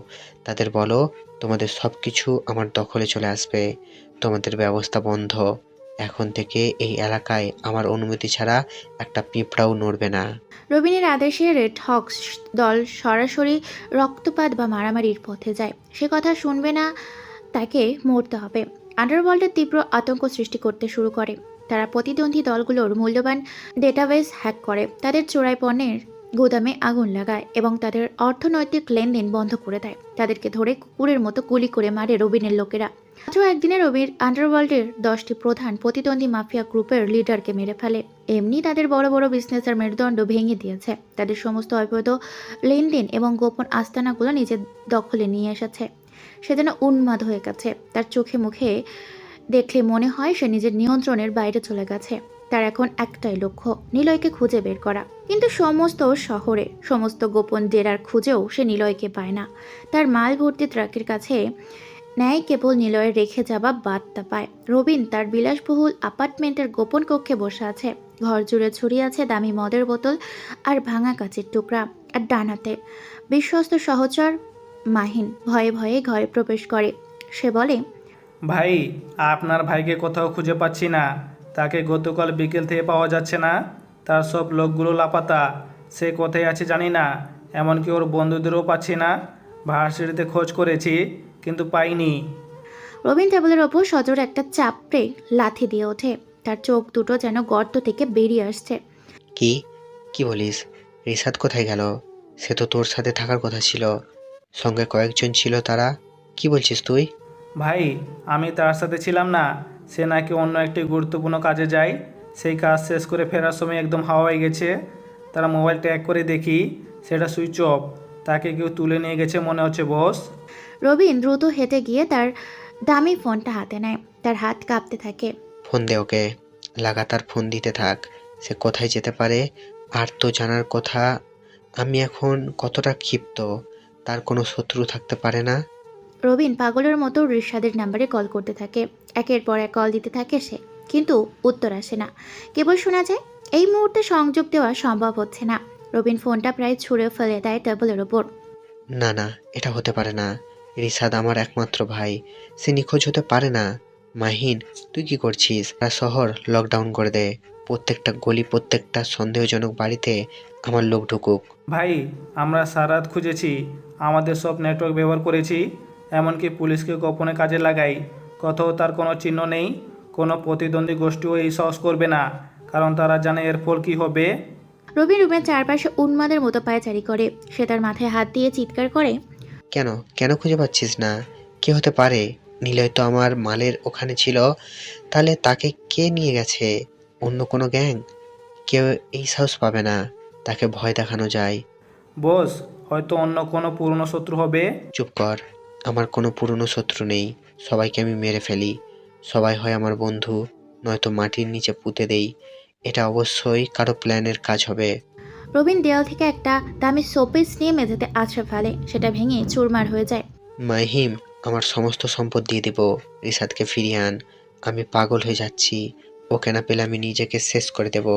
তাদের বলো তোমাদের সবকিছু আমার দখলে চলে আসবে, তোমাদের ব্যবস্থা বন্ধ। এখন থেকে এই এলাকায় আমার অনুমতি ছাড়া একটা পিঁপড়াও নড়বে না। রবিনের আদেশে রেড হক্স দল সরাসরি রক্তপাত বা মারামারির পথে যায়। সে কথা শুনবে না, তাকে মরতে হবে। আন্ডারওয়ার্ল্ডের তীব্র আতঙ্ক সৃষ্টি করতে শুরু করে। তারা প্রতিদ্বন্দ্বী দলগুলোর মূল্যবান ডেটাবেস হ্যাক করে, তাদের চোরাই পণ্যের গুদামে আগুন লাগায় এবং তাদের অর্থনৈতিক লেনদেন বন্ধ করে দেয়। তাদেরকে ধরে কুকুরের মতো গুলি করে মারে রবিনের লোকেরা। মাত্র একদিনে রবির আন্ডারওয়ার্ল্ডের 10টি প্রধান প্রতিদ্বন্দ্বী মাফিয়া গ্রুপের লিডারকে মেরে ফেলে। এমনি তাদের বড় বড় বিজনেসের মেরুদণ্ড ভেঙে দিয়েছে। তাদের সমস্ত অবৈধ লেনদেন এবং গোপন আস্তানাগুলো নিজের দখলে নিয়ে এসেছে। সে যেন উন্মাদ হয়ে গেছে। তার চোখে মুখে দেখলে মনে হয় সে নিজের নিয়ন্ত্রণের বাইরে চলে গেছে। তার এখন একটাই লক্ষ্য, নিলয়কে খুঁজে বের করা। কিন্তু সমস্ত শহরে সমস্ত গোপন ডেরার খুঁজেও সে নিলয়কে পায় না। তার মাল ভর্তি ট্রাকের কাছে ন্যায় কেবল নিলয়ের রেখে যাওয়া বার্তা পায়। রবিন তার বিলাসবহুল অ্যাপার্টমেন্টের গোপন কক্ষে বসে আছে। ঘর জুড়ে ছড়িয়ে আছে দামি মদের বোতল আর ভাঙা কাচের টুকরা। আর ডান হাতে বিশ্বস্ত সহচর মাহিন ভয়ে ভয়ে ঘরে প্রবেশ করে। সে বলে, ভাই, আপনার ভাইকে কোথাও খুঁজে পাচ্ছি না। তাকে গতকাল বিকেল থেকে পাওয়া যাচ্ছে না। তার সব লোকগুলো লাপাতা। সে কোথায় আছে জানি না। এমনকি ওর বন্ধুদেরও পাচ্ছি না। ভার্সিটিতে খোঁজ করেছি, কিন্তু পাইনি। রবিন টেবিলের ওপর সজোরে একটা চাপড়ে লাথি দিয়ে ওঠে। তার চোখ দুটো যেন গর্ত থেকে বেরিয়ে আসছে। কি বলিস? রিশাদ কোথায় গেল? সে তো তোর সাথে থাকার কথা ছিল, সঙ্গে কয়েকজন ছিল। তারা কি বলছিস তুই? ভাই, আমি তার সাথে ছিলাম না। সে নাকি অন্য একটি গুরুত্বপূর্ণ কাজে যায়। সেই কাজ শেষ করে ফেরার সময় একদম হাওয়া হয়ে গেছে। তারা মোবাইল ট্র্যাক করে দেখি সেটা সুইচ অফ। তাকে কেউ তুলে নিয়ে গেছে মনে হচ্ছে বস। রবিন দ্রুত হেঁটে গিয়ে তার দামি ফোনটা হাতে নেয়। তার হাত কাঁপতে থাকে। ফোন দে ওকে, লাগাতার ফোন দিতে থাক। সে কোথায় যেতে পারে আর তো জানার কথা। আমি এখন কতটা ক্ষিপ্ত, তার কোনো শত্রু থাকতে পারে না। রবিন পাগলের মতো রিশাদের নাম্বারে কল করতে থাকে। একের পর এক কল দিতে থাকে সে, কিন্তু উত্তর আসে না। কেবল শোনা যায়, এই মুহূর্তে সংযোগ দেওয়া সম্ভব হচ্ছে না। রবিন ফোনটা প্রায় ছুঁড়ে ফেলে দেয় টেবিলের ওপর। না, এটা হতে পারে না। রিশাদ আমার একমাত্র ভাই, সে নিখোঁজ হতে পারে না। মাহিন, তুই কি করছিস? আর শহর লকডাউন করে দে, প্রত্যেকটা গলি, প্রত্যেকটা সন্দেহজনক বাড়িতে আমার লোক ঢুকুক। ভাই, আমরা সারা রাত খুঁজেছি, আমাদের সব নেটওয়ার্ক ব্যবহার করেছি, এমনকি পুলিশকে গোপনে কাজে লাগাই, কোথাও তার কোনো চিহ্ন নেই। কোনো প্রতিদ্বন্দ্বী গোষ্ঠীও এই সাহস করবে না, কারণ তারা জানে এর ফল কী হবে। রবিন রুমের চারপাশে উন্মাদের মতো পায়চারি করে। সে তার মাথায় হাত দিয়ে চিৎকার করে, কেন কেন খুঁজে পাচ্ছিস না? কে হতে পারে? নিলয় তো আমার মালের ওখানে ছিল, তাহলে তাকে কে নিয়ে গেছে? অন্য কোনো গ্যাং? কেউ এই সাহস পাবে না, তাকে ভয় দেখানো যায়। বস, হয়তো অন্য কোনো পুরনো শত্রু হবে। চুপ কর, আমার কোনো পুরনো শত্রু নেই, সবাইকে আমি মেরে ফেলি। সবাই হয় আমার বন্ধু, নয়তো মাটির নিচে পুঁতে দেই। এটা অবশ্যই কারো প্ল্যানের কাজ হবে। রবিন দেয়াল থেকে একটা দামি শোপিস নিয়ে মেঝেতে আছড়ে ফেলে। সেটা ভেঙে চুরমার হয়ে যায়। মাহিম, আমার সমস্ত সম্পদ দিয়ে দিব, রিশাদকে ফিরিয়ে আন। আমি পাগল হয়ে যাচ্ছি, ওকে না পেলে আমি নিজেকে শেষ করে দেব।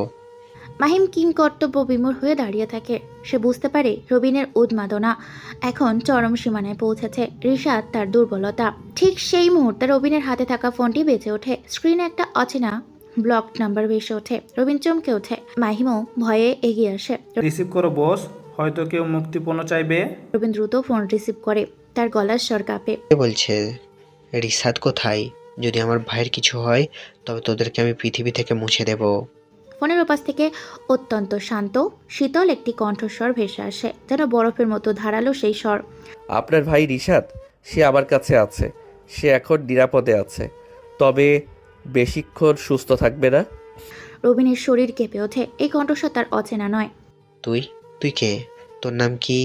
মাহিম কিং কর্তব্য বিমূঢ় হয়ে দাঁড়িয়ে থাকে। সে বুঝতে পারে রবিনের উন্মাদনা এখন চরম সীমানায় পৌঁছেছে, রিশাদ তার দুর্বলতা। ঠিক সেই মুহূর্তে রবিনের হাতে থাকা ফোনটি বেজে ওঠে। স্ক্রিনে একটা অচেনা ব্লক নাম্বার ভেসে ওঠে। রবিন চমকে ওঠে। মাহিমও ভয়ে এগিয়ে আসে। রিসিভ করো বস, হয়তো কেউ মুক্তিপণ্য চাইবে। রবিন দ্রুত ফোন রিসিভ করে। তার গলার স্বর কাঁপে। কে বলছে? রিশাদ কোথায়? যদি আমার ভাইয়ের কিছু হয় তবে তোদেরকে আমি পৃথিবী থেকে মুছে দেব। ফোনের ওপাশ থেকে অত্যন্ত শান্ত শীতল একটি কণ্ঠস্বর ভেসে আসে, যেন বরফের মতো ধারালো সেই স্বর। আপনার ভাই রিশাদ, সে আমার কাছে আছে। সে এখন নিরাপদে আছে, তবে বেশিক্ষণ সুস্থ থাকবে না। রবিনের শরীর কেঁপে ওঠে। এই কণ্ঠস্বর তার অচেনা নয়। তুই তুই কে? তোর নাম কি?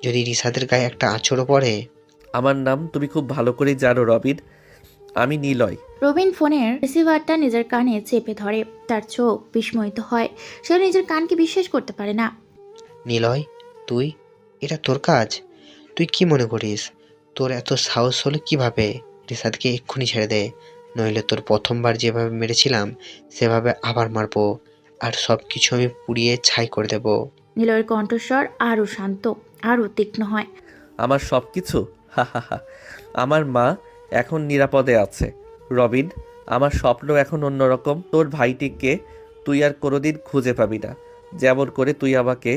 যদি রিশাদের গায়ে একটা আঁচড়ও পড়ে। আমার নাম তুমি খুব ভালো করেই জানো রবিন, আমি নিলয়। রবিন ফোনের রিসিভারটা নিজের কানে চেপে ধরে। তার চোখ বিস্ময়িত হয়। সে নিজের কানকে বিশ্বাস করতে পারে না। নিলয়, তুই? এটা তোর কাজ? তুই কি মনে করিস তোর এত সাহস হলো কিভাবে? রিশাদকে এক্ষুনি ছেড়ে দে, নইলে তোর প্রথমবার যেভাবে মেরেছিলাম সেভাবে আবার মারবো, আর সব কিছু আমি পুড়িয়ে ছাই করে দেব। নিলয়ের কণ্ঠস্বর আরও শান্ত, আরও তীক্ষ্ণ হয়। আমার সব কিছু, হা হা হা। আমার মা এখন নিরাপদে আছে রবিন। আমার স্বপ্ন এখন অন্যরকম। তোর ভাইটিকে তুই আর কোনোদিন খুঁজে পাবি না, যেমন করে তুই আমাকে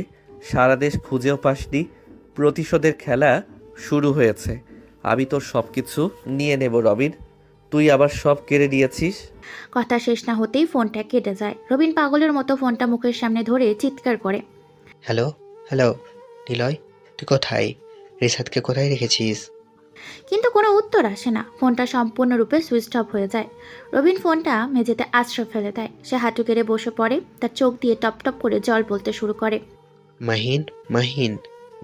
সারা দেশ খুঁজেও পাসনি। প্রতিশোধের খেলা শুরু হয়েছে। আমি তোর সব কিছু নিয়ে নেব রবিন, তুই আবার সব কেড়ে নিয়েছিস। কথা শেষ না হতেই ফোনটা কেটে যায়। রবিন পাগলের মতো ফোনটা মুখের সামনে ধরে চিৎকার করে। হ্যালো হ্যালো, নিলয় তুই কোথায়? রিশাদকে কোথায় রেখেছিস? কিন্তু কোনো উত্তর আসে না। ফোনটা সম্পূর্ণরূপে সুইচ অফ হয়ে যায়। রবিন ফোনটা মেঝেতে আছড়ে ফেলে দেয়। সে হাঁটু কেড়ে বসে পড়ে। তার চোখ দিয়ে টপ টপ করে জল বলতে শুরু করে। মাহিন, মাহিন,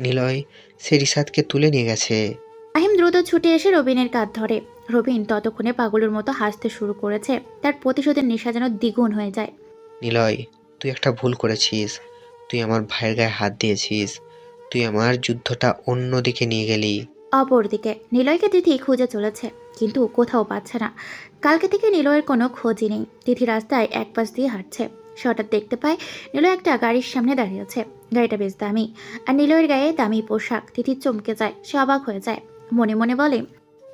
নিলয় সে রিশাদকে তুলে নিয়ে গেছে। মাহিম দ্রুত ছুটে এসে রবিনের কাঁধ ধরে। রবিন ততক্ষণে পাগলের মতো হাসতে শুরু করেছে। তার প্রতিশোধের নেশা যেন দ্বিগুণ হয়ে যায়। নিলয়, তুই একটা ভুল করেছিস। তুই আমার ভাইয়ের গায়ে হাত দিয়েছিস। তুই আমার যুদ্ধটা অন্যদিকে নিয়ে গেলি। অপরদিকে নিলয়কে তিথি খুঁজে চলেছে, কিন্তু কোথাও পাচ্ছে না। কালকে থেকে নিলয়ের কোনো খোঁজই নেই। তিথি রাস্তায় এক পাশ দিয়ে হাঁটছে। সে হঠাৎ দেখতে পায় নিলয় একটা গাড়ির সামনে দাঁড়িয়ে আছে। গাড়িটা বেশ দামি, আর নিলয়ের গায়ে দামি পোশাক। তিথি চমকে যায়। সে অবাক হয়ে যায়। মনে মনে বলে,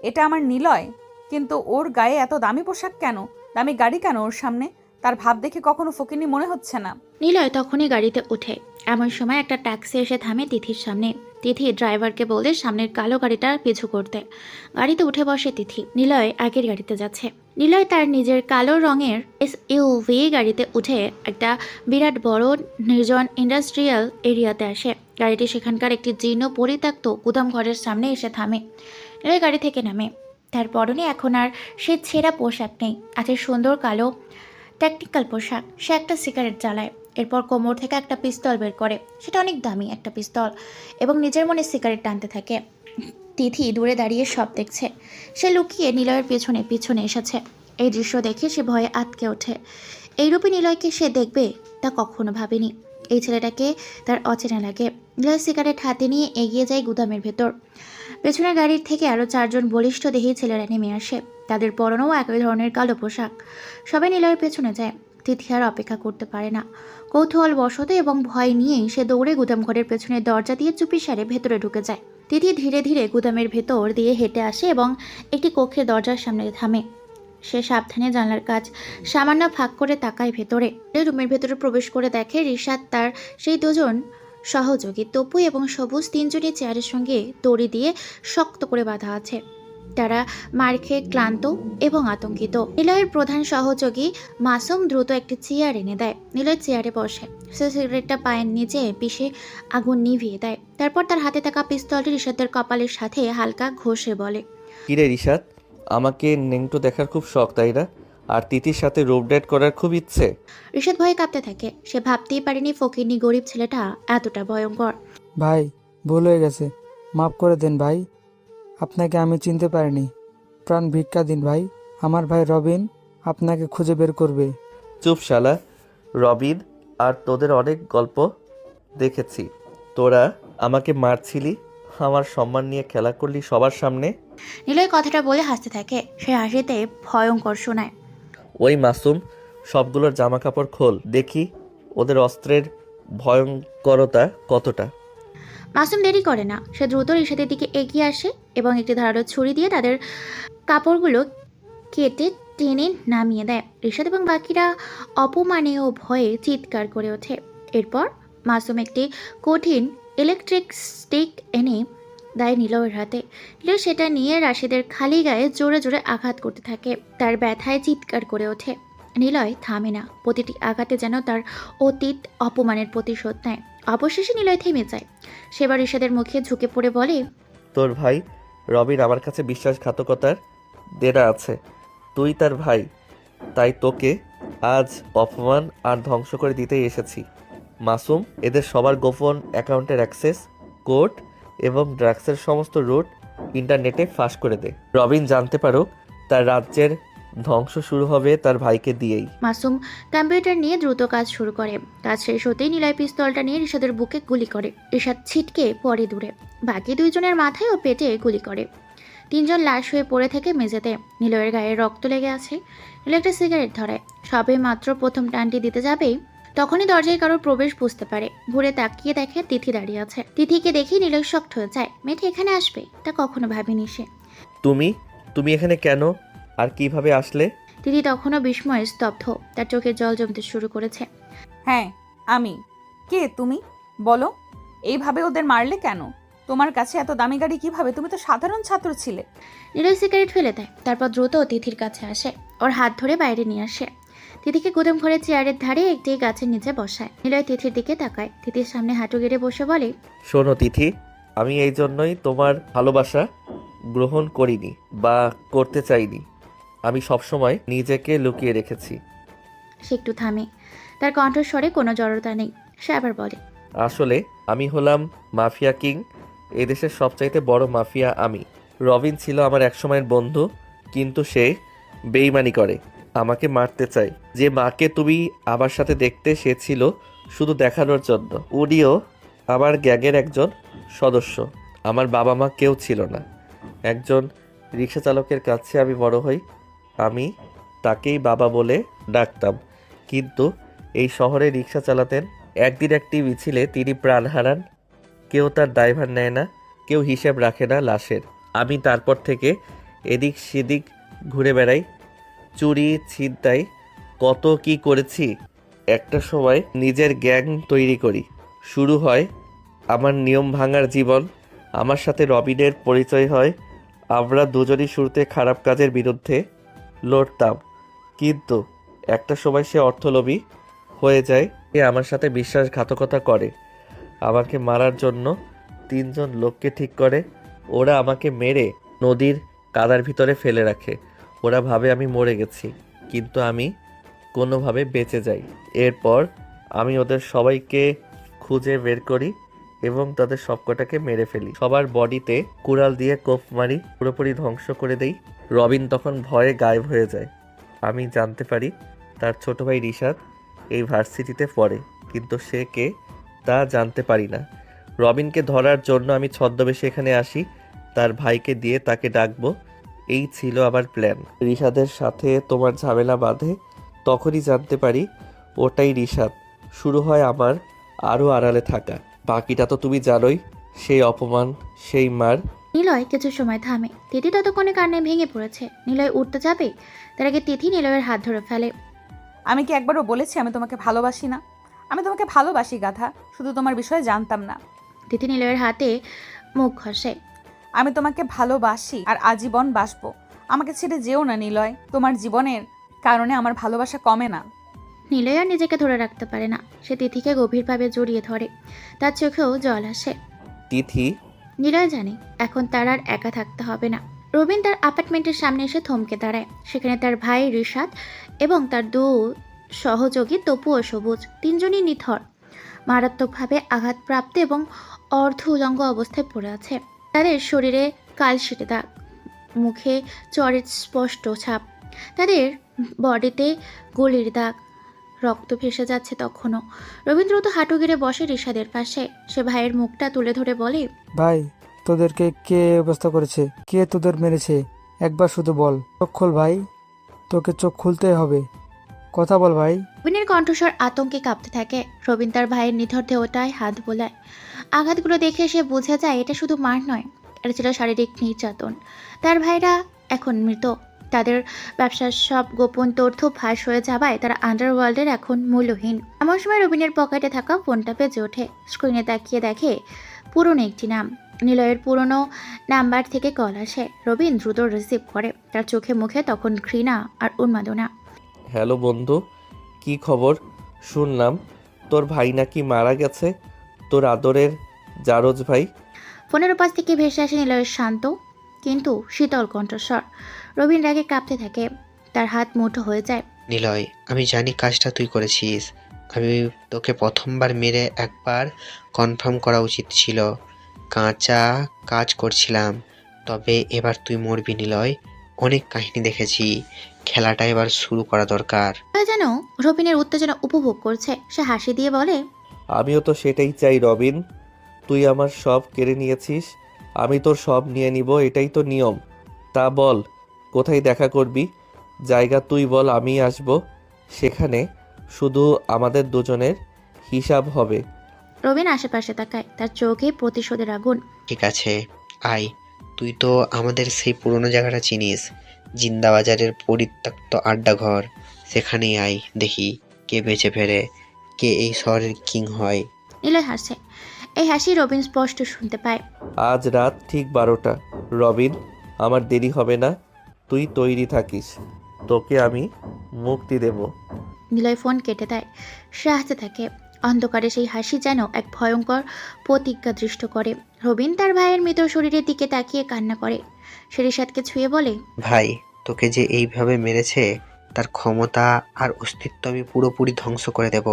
এটা আমার নিলয়, কিন্তু ওর গায়ে এত দামি পোশাক কেন? দামি গাড়ি কেন ওর সামনে? তার ভাব দেখে কখনো ফকিনি মনে হচ্ছে না। নিলয় তখনই গাড়িতে ওঠে। এমন সময় একটা ট্যাক্সি এসে থামে তিথির সামনে। তিথি ড্রাইভারকে বলে সামনের কালো গাড়িটা পিছু করতে। গাড়িতে উঠে বসে তিথি। নিলয় আগের গাড়িতে যাচ্ছে। নিলয় তার নিজের কালো রঙের SUV গাড়িতে উঠে একটা বিরাট বড় নির্জন ইন্ডাস্ট্রিয়াল এরিয়াতে আসে। গাড়িটি সেখানকার একটি জীর্ণ পরিত্যক্ত গুদাম ঘরের সামনে এসে থামে। নিলয় গাড়ি থেকে নামে। তার পরনে এখন আর সে ছেঁড়া পোশাক নেই, আছে সুন্দর কালো টেকনিক্যাল পোশাক। সে একটা সিগারেট জ্বালায়। এরপর কোমর থেকে একটা পিস্তল বের করে। সেটা অনেক দামি একটা পিস্তল, এবং নিজের মনে সিগারেট টানতে থাকে। তিথি দূরে দাঁড়িয়ে সব দেখছে। সে লুকিয়ে নিলয়ের পেছনে পিছনে এসেছে। এই দৃশ্য দেখে সে ভয়ে আটকে ওঠে। এইরূপে নিলয়কে সে দেখবে তা কখনো ভাবেনি। এই ছেলেটাকে তার অচেনা লাগে। নিলয় সিগারেট হাতে নিয়ে এগিয়ে যায় গুদামের ভেতর। পেছনের গাড়ির থেকে আরও 4 জন বলিষ্ঠ দেহী ছেলেরা নেমে আসে। তাদের পরনেও একই ধরনের কালো পোশাক। সবাই নিলয়ের পেছনে যায়। তিথি আর অপেক্ষা করতে পারে না। কৌতূহল বশত এবং ভয় নিয়েই সে দৌড়ে গুদামঘরের পেছনের দরজা দিয়ে চুপিসারে ভেতরে ঢুকে যায়। তিথি ধীরে ধীরে গুদামের ভেতর দিয়ে হেঁটে আসে এবং একটি কক্ষের দরজার সামনে থামে। সে সাবধানে জানলার কাজ সামান্য ফাঁক করে তাকায় ভেতরে। রুমের ভেতরে প্রবেশ করে দেখে রিশাদ তার সেই দুজন সহযোগী তপু এবং সবুজ তিনজনই চেয়ারের সঙ্গে দড়ি দিয়ে শক্ত করে বাঁধা আছে। তারা মার খেয়ে ক্লান্ত এবং আতঙ্কিত। নিলয়ের প্রধান সহযোগী মাসুম দ্রুত একটি চেয়ার এনে দেয়। নিলয় চেয়ারে বসে, সে সিগারেটটা পায়ের নিচে পিষে আগুন নিভিয়ে দেয়। তারপর তার হাতে থাকা পিস্তলটি রিশাদের কপালের সাথে হালকা ঘষে বলে, কিরে রিশাদ, আমাকে নেংটো দেখার খুব শখ তাই না? আর তিথির সাথে রোপ ডেট করার খুব ইচ্ছে? রিশাদ ভয়ে কাঁপতে থাকে। সে ভাবতেই পারেনি ফকিরনি গরিব ছেলেটা এতটা ভয়ঙ্কর। ভাই, ভুল হয়ে গেছে, মাফ করে দেন ভাই। আপনাকে আমি চিনতে পারিনি। প্রাণ ভিক্ষা দিন ভাই। আমার ভাই রবিন আপনাকে খুঁজে বের করবে। চুপ শালা। রবিন আর তোদের অনেক গল্প দেখেছি। তোরা আমাকে মারছিলি, আমার সম্মান নিয়ে খেলা করলি সবার সামনে। নিলয় কথাটা বলে হাসতে থাকে। সে হাসিতে ভয়ঙ্কর শোনায়। ওই মাসুম, সবগুলোর জামা কাপড় খোল, দেখি ওদের অস্ত্রের ভয়ঙ্করতা কতটা। মাসুম দেরি করে না। সে দ্রুত রিশাদের দিকে এগিয়ে আসে এবং একটি ধারালো ছুরি দিয়ে তাদের কাপড়গুলো কেটে টেনে নামিয়ে দেয়। রিশাদ এবং বাকিরা অপমানে ও ভয়ে চিৎকার করে ওঠে। এরপর মাসুম একটি কঠিন ইলেকট্রিক স্টিক এনে দেয় নিলয়ের হাতে। নিলয় সেটা নিয়ে রাশিদের খালি গায়ে জোরে জোরে আঘাত করতে থাকে। তার ব্যথায় চিৎকার করে ওঠে। নিলয় থামে না। প্রতিটি আঘাতে যেন তার অতীত অপমানের প্রতিশোধ নেয়। অবশেষে নিলয় থেমে যায়। সেবার রিশাদের মুখে ঝুঁকে পড়ে বলে, তোর ভাই রবিন আমার কাছে বিশ্বাসঘাতকতার দেনা আছে। তুই তার ভাই, তাই তোকে আজ অপমান আর ধ্বংস করে দিতেই এসেছি। মাসুম, এদের সবার গোপন অ্যাকাউন্টের অ্যাক্সেস কোড এবং ড্রাগসের সমস্ত রুট ইন্টারনেটে ফাঁস করে দে। রবিন জানতে পারুক তার রাজ্যের ধ্বংস শুরু হবে তার ভাইকে দিয়েই। মাসুম কম্পিউটার নিয়ে দ্রুত কাজ শুরু করে। কাজ শেষ হতেই নিলয় পিস্তলটা নিয়ে রিশাদের বুকে গুলি করে। রিশাদ ছিটকে পড়ে দূরে। বাকি দুইজনের মাথায় ও পেটে গুলি করে। তিনজন লাশ হয়ে পড়ে থাকে মেঝেতে। নিলয়ের গায়ে রক্ত লেগে আছে। নিলয় একটা সিগারেট ধরায়। সবে মাত্র প্রথম টানটি দিতে যাবেই তখনই দরজায় কারোর প্রবেশ বুঝতে পারে। ঘুরে তাকিয়ে দেখে তিথি দাঁড়িয়ে আছে। তিথিকে দেখেই নিলয় শক্ট হয়ে যায়। মেয়েটি এখানে আসবে তা কখনো ভাবেনি সে। তুমি এখানে কেন আর কিভাবে আসলে? তিথি তখনও বিস্ময়ে স্তব্ধ। তার চোখে জল জমতে শুরু করেছে। হ্যাঁ, আমি। কে তুমি? বলো। এইভাবে ওদের মারলে কেন? তোমার কাছে এত দামি গাড়ি কিভাবে? তুমি তো সাধারণ ছাত্র ছিলে। নিলয় সিগারেট ফেলে দেয়। তারপর দ্রুত তিথির কাছে আসে। ওর হাত ধরে বাইরে নিয়ে আসে। তিথিকে গুদম ঘরে চেয়ারের ধারে একটি গাছের নিচে বসায়। নিলয় তিথির দিকে তাকায়। তিথির সামনে হাঁটু গেড়ে বসে বলে, শোনো তিথি, আমি এই জন্যই তোমার ভালোবাসা গ্রহণ করিনি বা করতে চাইনি। আমি সবসময় নিজেকে লুকিয়ে রেখেছি। সে একটু থামে। তার কণ্ঠস্বরে কোনো জড়তা নেই। সে আবার বলে, আসলে আমি হলাম মাফিয়া কিং। এদেশের সবচাইতে বড় মাফিয়া আমি। রবিন ছিল আমার একসময়ের বন্ধু, কিন্তু সে বেইমানি করে, আমাকে মারতে চায়। যে মাকে তুমি আমার সাথে দেখতে, সে ছিল শুধু দেখানোর জন্য। উনিও আমার গ্যাংয়ের একজন সদস্য। আমার বাবা মা কেউ ছিল না। একজন রিক্সা চালকের কাছে আমি বড় হই। আমি তাকেই বাবা বলে ডাকতাম, কিন্তু এই শহরে রিক্সা চালাতেন। একদিন একটি মিছিলে তিনি প্রাণ হারান। কেউ তার ড্রাইভার নেয় না, কেউ হিসাব রাখে না লাশের। আমি তারপর থেকে এদিক সেদিক ঘুরে বেড়াই, চুরি ছিনতাই কত কি করেছি। একটা সময় নিজের গ্যাং তৈরি করি। শুরু হয় আমার নিয়ম ভাঙার জীবন। আমার সাথে রবিনের পরিচয় হয়। আমরা দুজনই শুরুতে খারাপ কাজের বিরুদ্ধে লড়তাম, কিন্তু একটা সময় সে অর্থলোভী হয়ে যায়। সে আমার সাথে বিশ্বাসঘাতকতা করে। আমাকে মারার জন্য তিনজন লোককে ঠিক করে। ওরা আমাকে মেরে নদীর কাদার ভিতরে ফেলে রাখে। ওরা ভাবে আমি মরে গেছি, কিন্তু আমি কোনোভাবে বেঁচে যাই। এরপর আমি ওদের সবাইকে খুঁজে বের করি এবং তাদের সবকটাকে মেরে ফেলি। সবার বডিতে কুড়াল দিয়ে কোপ মারি, পুরোপুরি ধ্বংস করে দেই। রবিন তখন ভয়ে গায়েব হয়ে যায়। আমি জানতে পারি তার ছোট ভাই রিশাদ এই ভার্সিটিতে পড়ে, কিন্তু সে কে তা জানতে পারি না। রবিনকে ধরার জন্য আমি ছদ্মবেশে এখানে আসি, তার ভাইকে দিয়ে তাকে ডাকবো। এই ছিল আমার প্ল্যান। রিশাদের সাথে তোমার ঝামেলা বাঁধে, তখনই জানতে পারি ওটাই রিশাদ। শুরু হয় আমার আরও আড়ালে থাকা। বাকিটা তো তুমি জানোই, সেই অপমান, সেই মার, নিলয় কিছু সময় থামে। তিথি ততক্ষণে কান্নায় ভেঙে পড়েছে। নিলয় উঠতে যাবে, তার আগে তিথি নিলয়ের হাত ধরে ফেলে। আমি কি একবারও বলেছি আমি তোমাকে ভালোবাসি না? আমি তোমাকে ভালোবাসি গাধা, শুধু তোমার বিষয়ে জানতাম না। তিথি নিলয়ের হাতে মুখ ঘষে। আমি তোমাকে ভালোবাসি আর আজীবন বাসবো। আমাকে ছেড়ে যেও না নিলয়, তোমার জীবনের কারণে আমার ভালোবাসা কমে না। নিলয় আর নিজেকে ধরে রাখতে পারে না। সে তিথিকে গভীরভাবে জড়িয়ে ধরে। তার চোখেও জল আসে। তিথি, নিলয় জানে এখন তার আর একা থাকতে হবে না। রবিন তার অ্যাপার্টমেন্টের সামনে এসে থমকে দাঁড়ায়। সেখানে তার ভাই রিশাদ এবং তার সহযোগী তপু ও সবুজ, তিনজনই নিথর, মারাত্মকভাবে আঘাতপ্রাপ্ত এবং অর্ধ উলঙ্গ অবস্থায় পড়ে আছে। তাদের শরীরে কালশিটে দাগ, মুখে চরের স্পষ্ট ছাপ, তাদের বডিতে গুলির দাগ, রক্ত ভেসে যাচ্ছে তখনও। রবীন্দ্র তো হাঁটু গেড়ে বসে রিশাদের পাশে। সে ভাইয়ের মুখটা তুলে ধরে বলে, ভাই, তোদেরকে কে অবস্থা করেছে? কে তোদের মেরেছে? একবার শুধু বল। চোখ খোল ভাই, তোকে চোখ খুলতে হবে। কথা বল ভাই। রবিনের কণ্ঠস্বর আতঙ্কে কাঁপতে থাকে। রবিন তার ভাইয়ের নিথর দেহটায় হাত বোলায়। আঘাতগুলো দেখে সে বুঝে যায় এটা শুধু মার নয়, এটা ছিল শারীরিক নির্যাতন। তার ভাইরা এখন মৃত। তাদের ব্যবসার সব গোপন তথ্য ফাঁস হয়ে যাওয়ায় তারা আন্ডারওয়ার্ল্ডের এখন মূল্যহীন। এমন সময় রবিনের পকেটে থাকা ফোনটা বেজে ওঠে। স্ক্রিনে তাকিয়ে দেখে পুরনো একটি নাম। নিলয়ের পুরনো নাম্বার থেকে কল আসে। রবিন দ্রুত রিসিভ করে। তার চোখে মুখে তখন ঘৃণা আর উন্মাদনা। হ্যালো বন্ধু, কি খবর? শুনলাম তোর ভাই নাকি মারা গেছে। তোর আদরের জারজ ভাই। ফোনের উপাস থেকে ভেসে আসে নিলয়ের শান্ত কিন্তু শীতল কণ্ঠস্বর। রবিন রাগে কাঁপতে থাকে। তার হাত মুঠো হয়ে যায়। নিলয়, আমি জানি কাজটা তুই করেছিস। আমি তোকে প্রথমবার মেরে একবার কনফার্ম করা উচিত ছিল। কাঁচা কাজ করছিলাম। তবে এবার তুই মরবি নিলয়। অনেক কাহিনী দেখেছি, খেলাটা এবার শুরু করা দরকার। যেন রবিনের উত্তেজনা উপভোগ করছে। সে হাসি দিয়ে বলে, আমিও তো সেটাই চাই রবিন। তুই আমার সব কেড়ে নিয়েছিস, আমি তোর সব নিয়ে নিব, এটাই তো নিয়ম। তা বল, কোথায় দেখা করবি? জায়গা তুই বল, আমি আসব। সেখানে শুধু আমাদের দুজনের হিসাব হবে। রবিন আশেপাশে তাকায়। তার চোখে প্রতিশোধের আগুন। ঠিক আছে, আয়। তুই তো আমাদের সেই পুরনো জায়গাটা চিনিস, জিন্দাবাজারের পরিত্যক্ত আড্ডাঘর। সেখানেই আয়, দেখি কে বেঁচে ফেরে, কে এই শহরের কিং হয়। নিলয় হাসে। এই হাসি রবিন স্পষ্ট শুনতে পায়। আজ রাত ঠিক 12টা। রবিন, আমার দেরি হবে না, তুই তৈরি থাকিস। তোকে আমি মুক্তি দেব। নিলয় ফোন কেটে দেয়। সে হাসতে থাকে। অন্ধকারে সেই হাসি যেন এক ভয়ঙ্কর প্রতিজ্ঞা দৃষ্ট করে। রবিন তার ভাইয়ের মৃত শরীরের দিকে তাকিয়ে কান্না করে। সে রিশাদকে ছুঁয়ে বলে, ভাই, তোকে যে এইভাবে মেরেছে তার ক্ষমতা আর অস্তিত্ব আমি পুরোপুরি ধ্বংস করে দেব।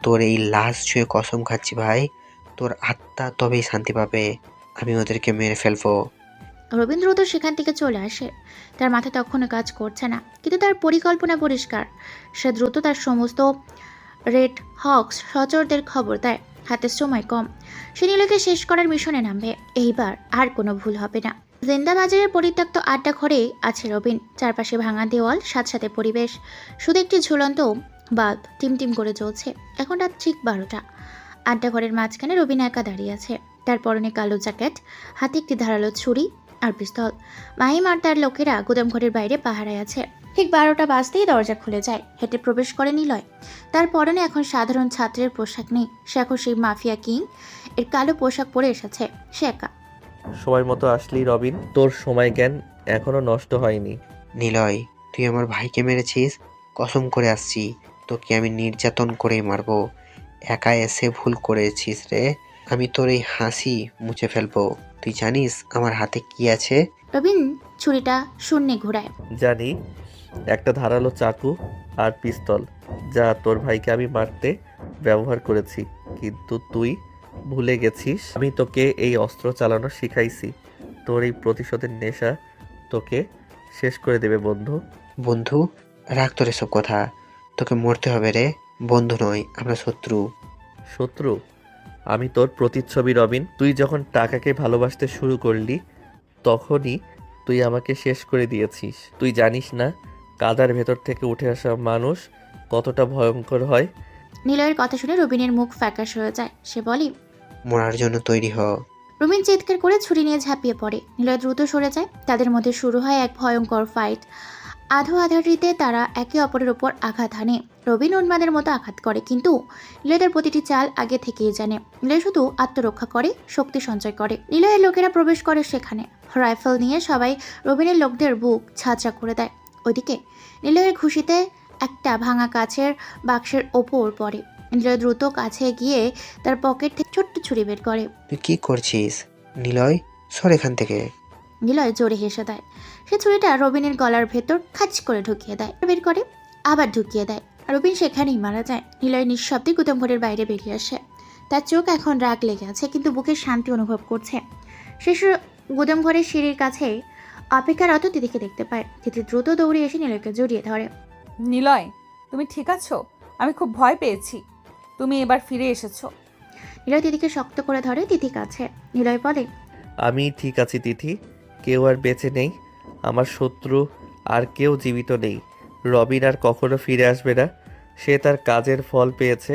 তোর এই লাশ ছুঁয়ে কসম খাচ্ছি ভাই, তোর আত্মা তবেই শান্তি পাবে। আমি ওদেরকে মেরে ফেলবো। রবীন্দ্র দ্রুত সেখান থেকে চলে আসে। তার মাথা তখনও কাজ করছে না, কিন্তু তার পরিকল্পনা পরিষ্কার। সে দ্রুত তার সমস্ত রেড হক্স সচরদের খবর দেয়। হাতে সময় কম। সে নীলকে শেষ করার মিশনে নামবে। এইবার আর কোনো ভুল হবে না। জিন্দাবাজারের পরিত্যক্ত আড্ডা ঘরে আছে রবিন। চারপাশে ভাঙা দেওয়াল, সাথে পরিবেশ, শুধু একটি ঝুলন্ত বাল্ব টিমটিম করে জ্বলছে। এখন রাত ঠিক 12টা। আড্ডা ঘরের মাঝখানে রবিন একা দাঁড়িয়ে আছে। তার পরনে কালো জ্যাকেট, হাতে একটি ধারালো ছুরি আর পিস্তল। মাহিম আর তার লোকেরা গুদামঘরের বাইরে পাহারায় আছে। ঠিক 12টা বাজতেই দরজা খুলে যায়। হেঁটে প্রবেশ করে নিলয়। তার পরনে এখন সাধারণ ছাত্রের পোশাক নেই। সে এখন সেই মাফিয়া কিং এর কালো পোশাক পরে এসেছে। সে একা। সময় মতো আসলি রবিন, তোর সময় জ্ঞান এখনো নষ্ট হয়নি। নিলয়, তুই আমার ভাইকে মেরেছিস, কসম করে আসছি তোকে আমি নির্যাতন করেই মারবো। একা এসে ভুল করেছিস রে। আমি তোর এই হাসি মুছে ফেলবো। তুই জানিস আমার হাতে কি আছে? রবিন ছুরিটা শূন্যে ঘোরায়। জানি, একটা ধারালো চাকু আর পিস্তল, যা তোর ভাইকে আমি মারতে ব্যবহার করেছি। কিন্তু তুই ভুলে গেছিস আমি তোকে এই অস্ত্র চালানো শিখাইছি। তোর এই প্রতিশোধের নেশা তোকে শেষ করে দেবে বন্ধু। বন্ধু, রাখ তোর এসব কথা। তোকে মরতে হবে রে। বন্ধু নয়, আমরা শত্রু। শত্রু? আমি তোর প্রতিচ্ছবি রবিন। তুই যখন টাকাকে ভালোবাসতে শুরু করলি তখনই তুই আমাকে শেষ করে দিয়েছিস। তুই জানিস না কাদার ভেতর থেকে উঠে আসা মানুষ কতটা ভয়ঙ্কর হয়। নিলয়ের কথা শুনে রবিনের মুখ ফ্যাকাশ হয়ে যায়। সে বলে, মরার জন্য তৈরি হ। রুমিন চিৎকার করে ছুরি নিয়ে ঝাঁপিয়ে পড়ে। নিলয় দ্রুত সরে যায়। তাদের মধ্যে শুরু হয় এক ভয়ঙ্কর ফাইট। আধো আধারিতে তারা একে অপরের ওপর আঘাত হানে। রবিন উন্মাদের মতো আঘাত করে, কিন্তু নিলয় তার প্রতিটি চাল আগে থেকেই জানে। নিলয় শুধু আত্মরক্ষা করে, শক্তি সঞ্চয় করে। নিলয়ের লোকেরা প্রবেশ করে সেখানে। রাইফেল নিয়ে সবাই রবিনের লোকদের বুক ঝাঁঝরা করে দেয়। ওইদিকে নিলয়ের খুশিতে একটা ভাঙা কাচের বাক্সের ওপর পড়ে। নিলয় দ্রুত কাছে গিয়ে তার পকেট থেকে ছোট্ট ছুরি বের করে। তুই কি করছিস নিলয়? সর এখান থেকে। নিলয় জোরে হেসে দেয়। সে ছুরিটা রবিনের গলার ভেতর খাচ করে ঢুকিয়ে দেয়, বের করে আবার ঢুকিয়ে দেয়। রবিন সেখানেই মারা যায়। নিলয় নিঃশব্দে গুদামঘরের বাইরে বেরিয়ে আসে। তার চোখ এখন রাগ লেগে আছে, কিন্তু বুকে শান্তি অনুভব করছে। শেষ গুদামঘরের সিঁড়ির কাছে অপেক্ষারত তিথিকে দেখতে পায়। তিথি দ্রুত দৌড়ে এসে নিলয়কে জড়িয়ে ধরে। নিলয়, তুমি ঠিক আছো? আমি খুব ভয় পেয়েছি। তুমি এবার ফিরে এসেছো। নিলয় তিথিকে শক্ত করে ধরে তিথি কাছে। নিলয় বলে, আমি ঠিক আছি তিথি, কেউ আর বেঁচে নেই। আমার শত্রু আর কেউ জীবিত নেই। রবিন আর কখনো ফিরে আসবে না। সে তার কাজের ফল পেয়েছে।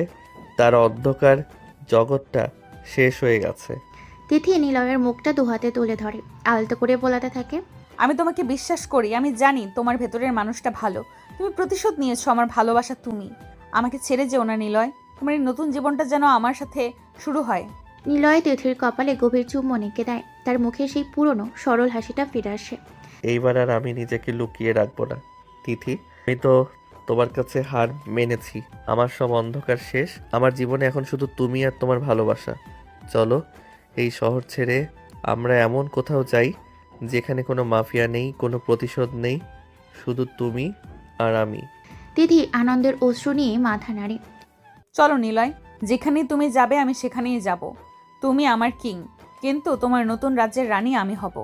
তার অন্ধকার জগৎটা শেষ হয়ে গেছে। তিথি নিলয়ের মুখটা দুহাতে তুলে ধরে, আলতো করে বলাতে থাকে, আমি তোমাকে বিশ্বাস করি। আমি জানি তোমার ভেতরের মানুষটা ভালো। তুমি প্রতিশোধ নিয়েছো আমার ভালোবাসা। তুমি আমাকে ছেড়ে যেও না নিলয়। তোমার এই নতুন জীবনটা যেন আমার সাথে শুরু হয়। নিলয় তিথির কপালে গভীর চুম্বন এঁকে দেয়। তার মুখে সেই পুরনো সরল হাসিটা ফিরে আসে। এইবার আর আমি নিজেকে লুকিয়ে রাখবো না তিথি। আমি তো তোমার কাছে হার মেনেছি। আমার সব অন্ধকার শেষ। আমার জীবনে এখন শুধু তুমি আর তোমার ভালোবাসা। চলো এই শহর ছেড়ে আমরা এমন কোথাও যাই যেখানে কোনো মাফিয়া নেই, কোনো প্রতিশোধ নেই, শুধু তুমি আর আমি। তিথি আনন্দের অশ্রু নিয়ে মাথা নাড়ে। চলো নিলয়, যেখানেই তুমি যাবে আমি সেখানেই যাব। তুমি আমার কিং, কিন্তু তোমার নতুন রাজ্যের রানী আমি হব।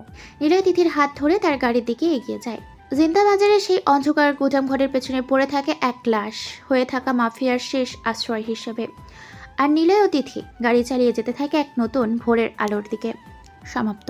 নিলয় তিথির হাত ধরে তার গাড়ির দিকে এগিয়ে যায়। জিন্দা বাজারে সেই অন্ধকার গুদাম ঘরের পেছনে পড়ে থাকে এক লাশ, হয়ে থাকা মাফিয়ার শেষ আশ্রয় হিসেবে। আর নিলয় ও তিথি গাড়ি চালিয়ে যেতে থাকে এক নতুন ভোরের আলোর দিকে। সমাপ্ত।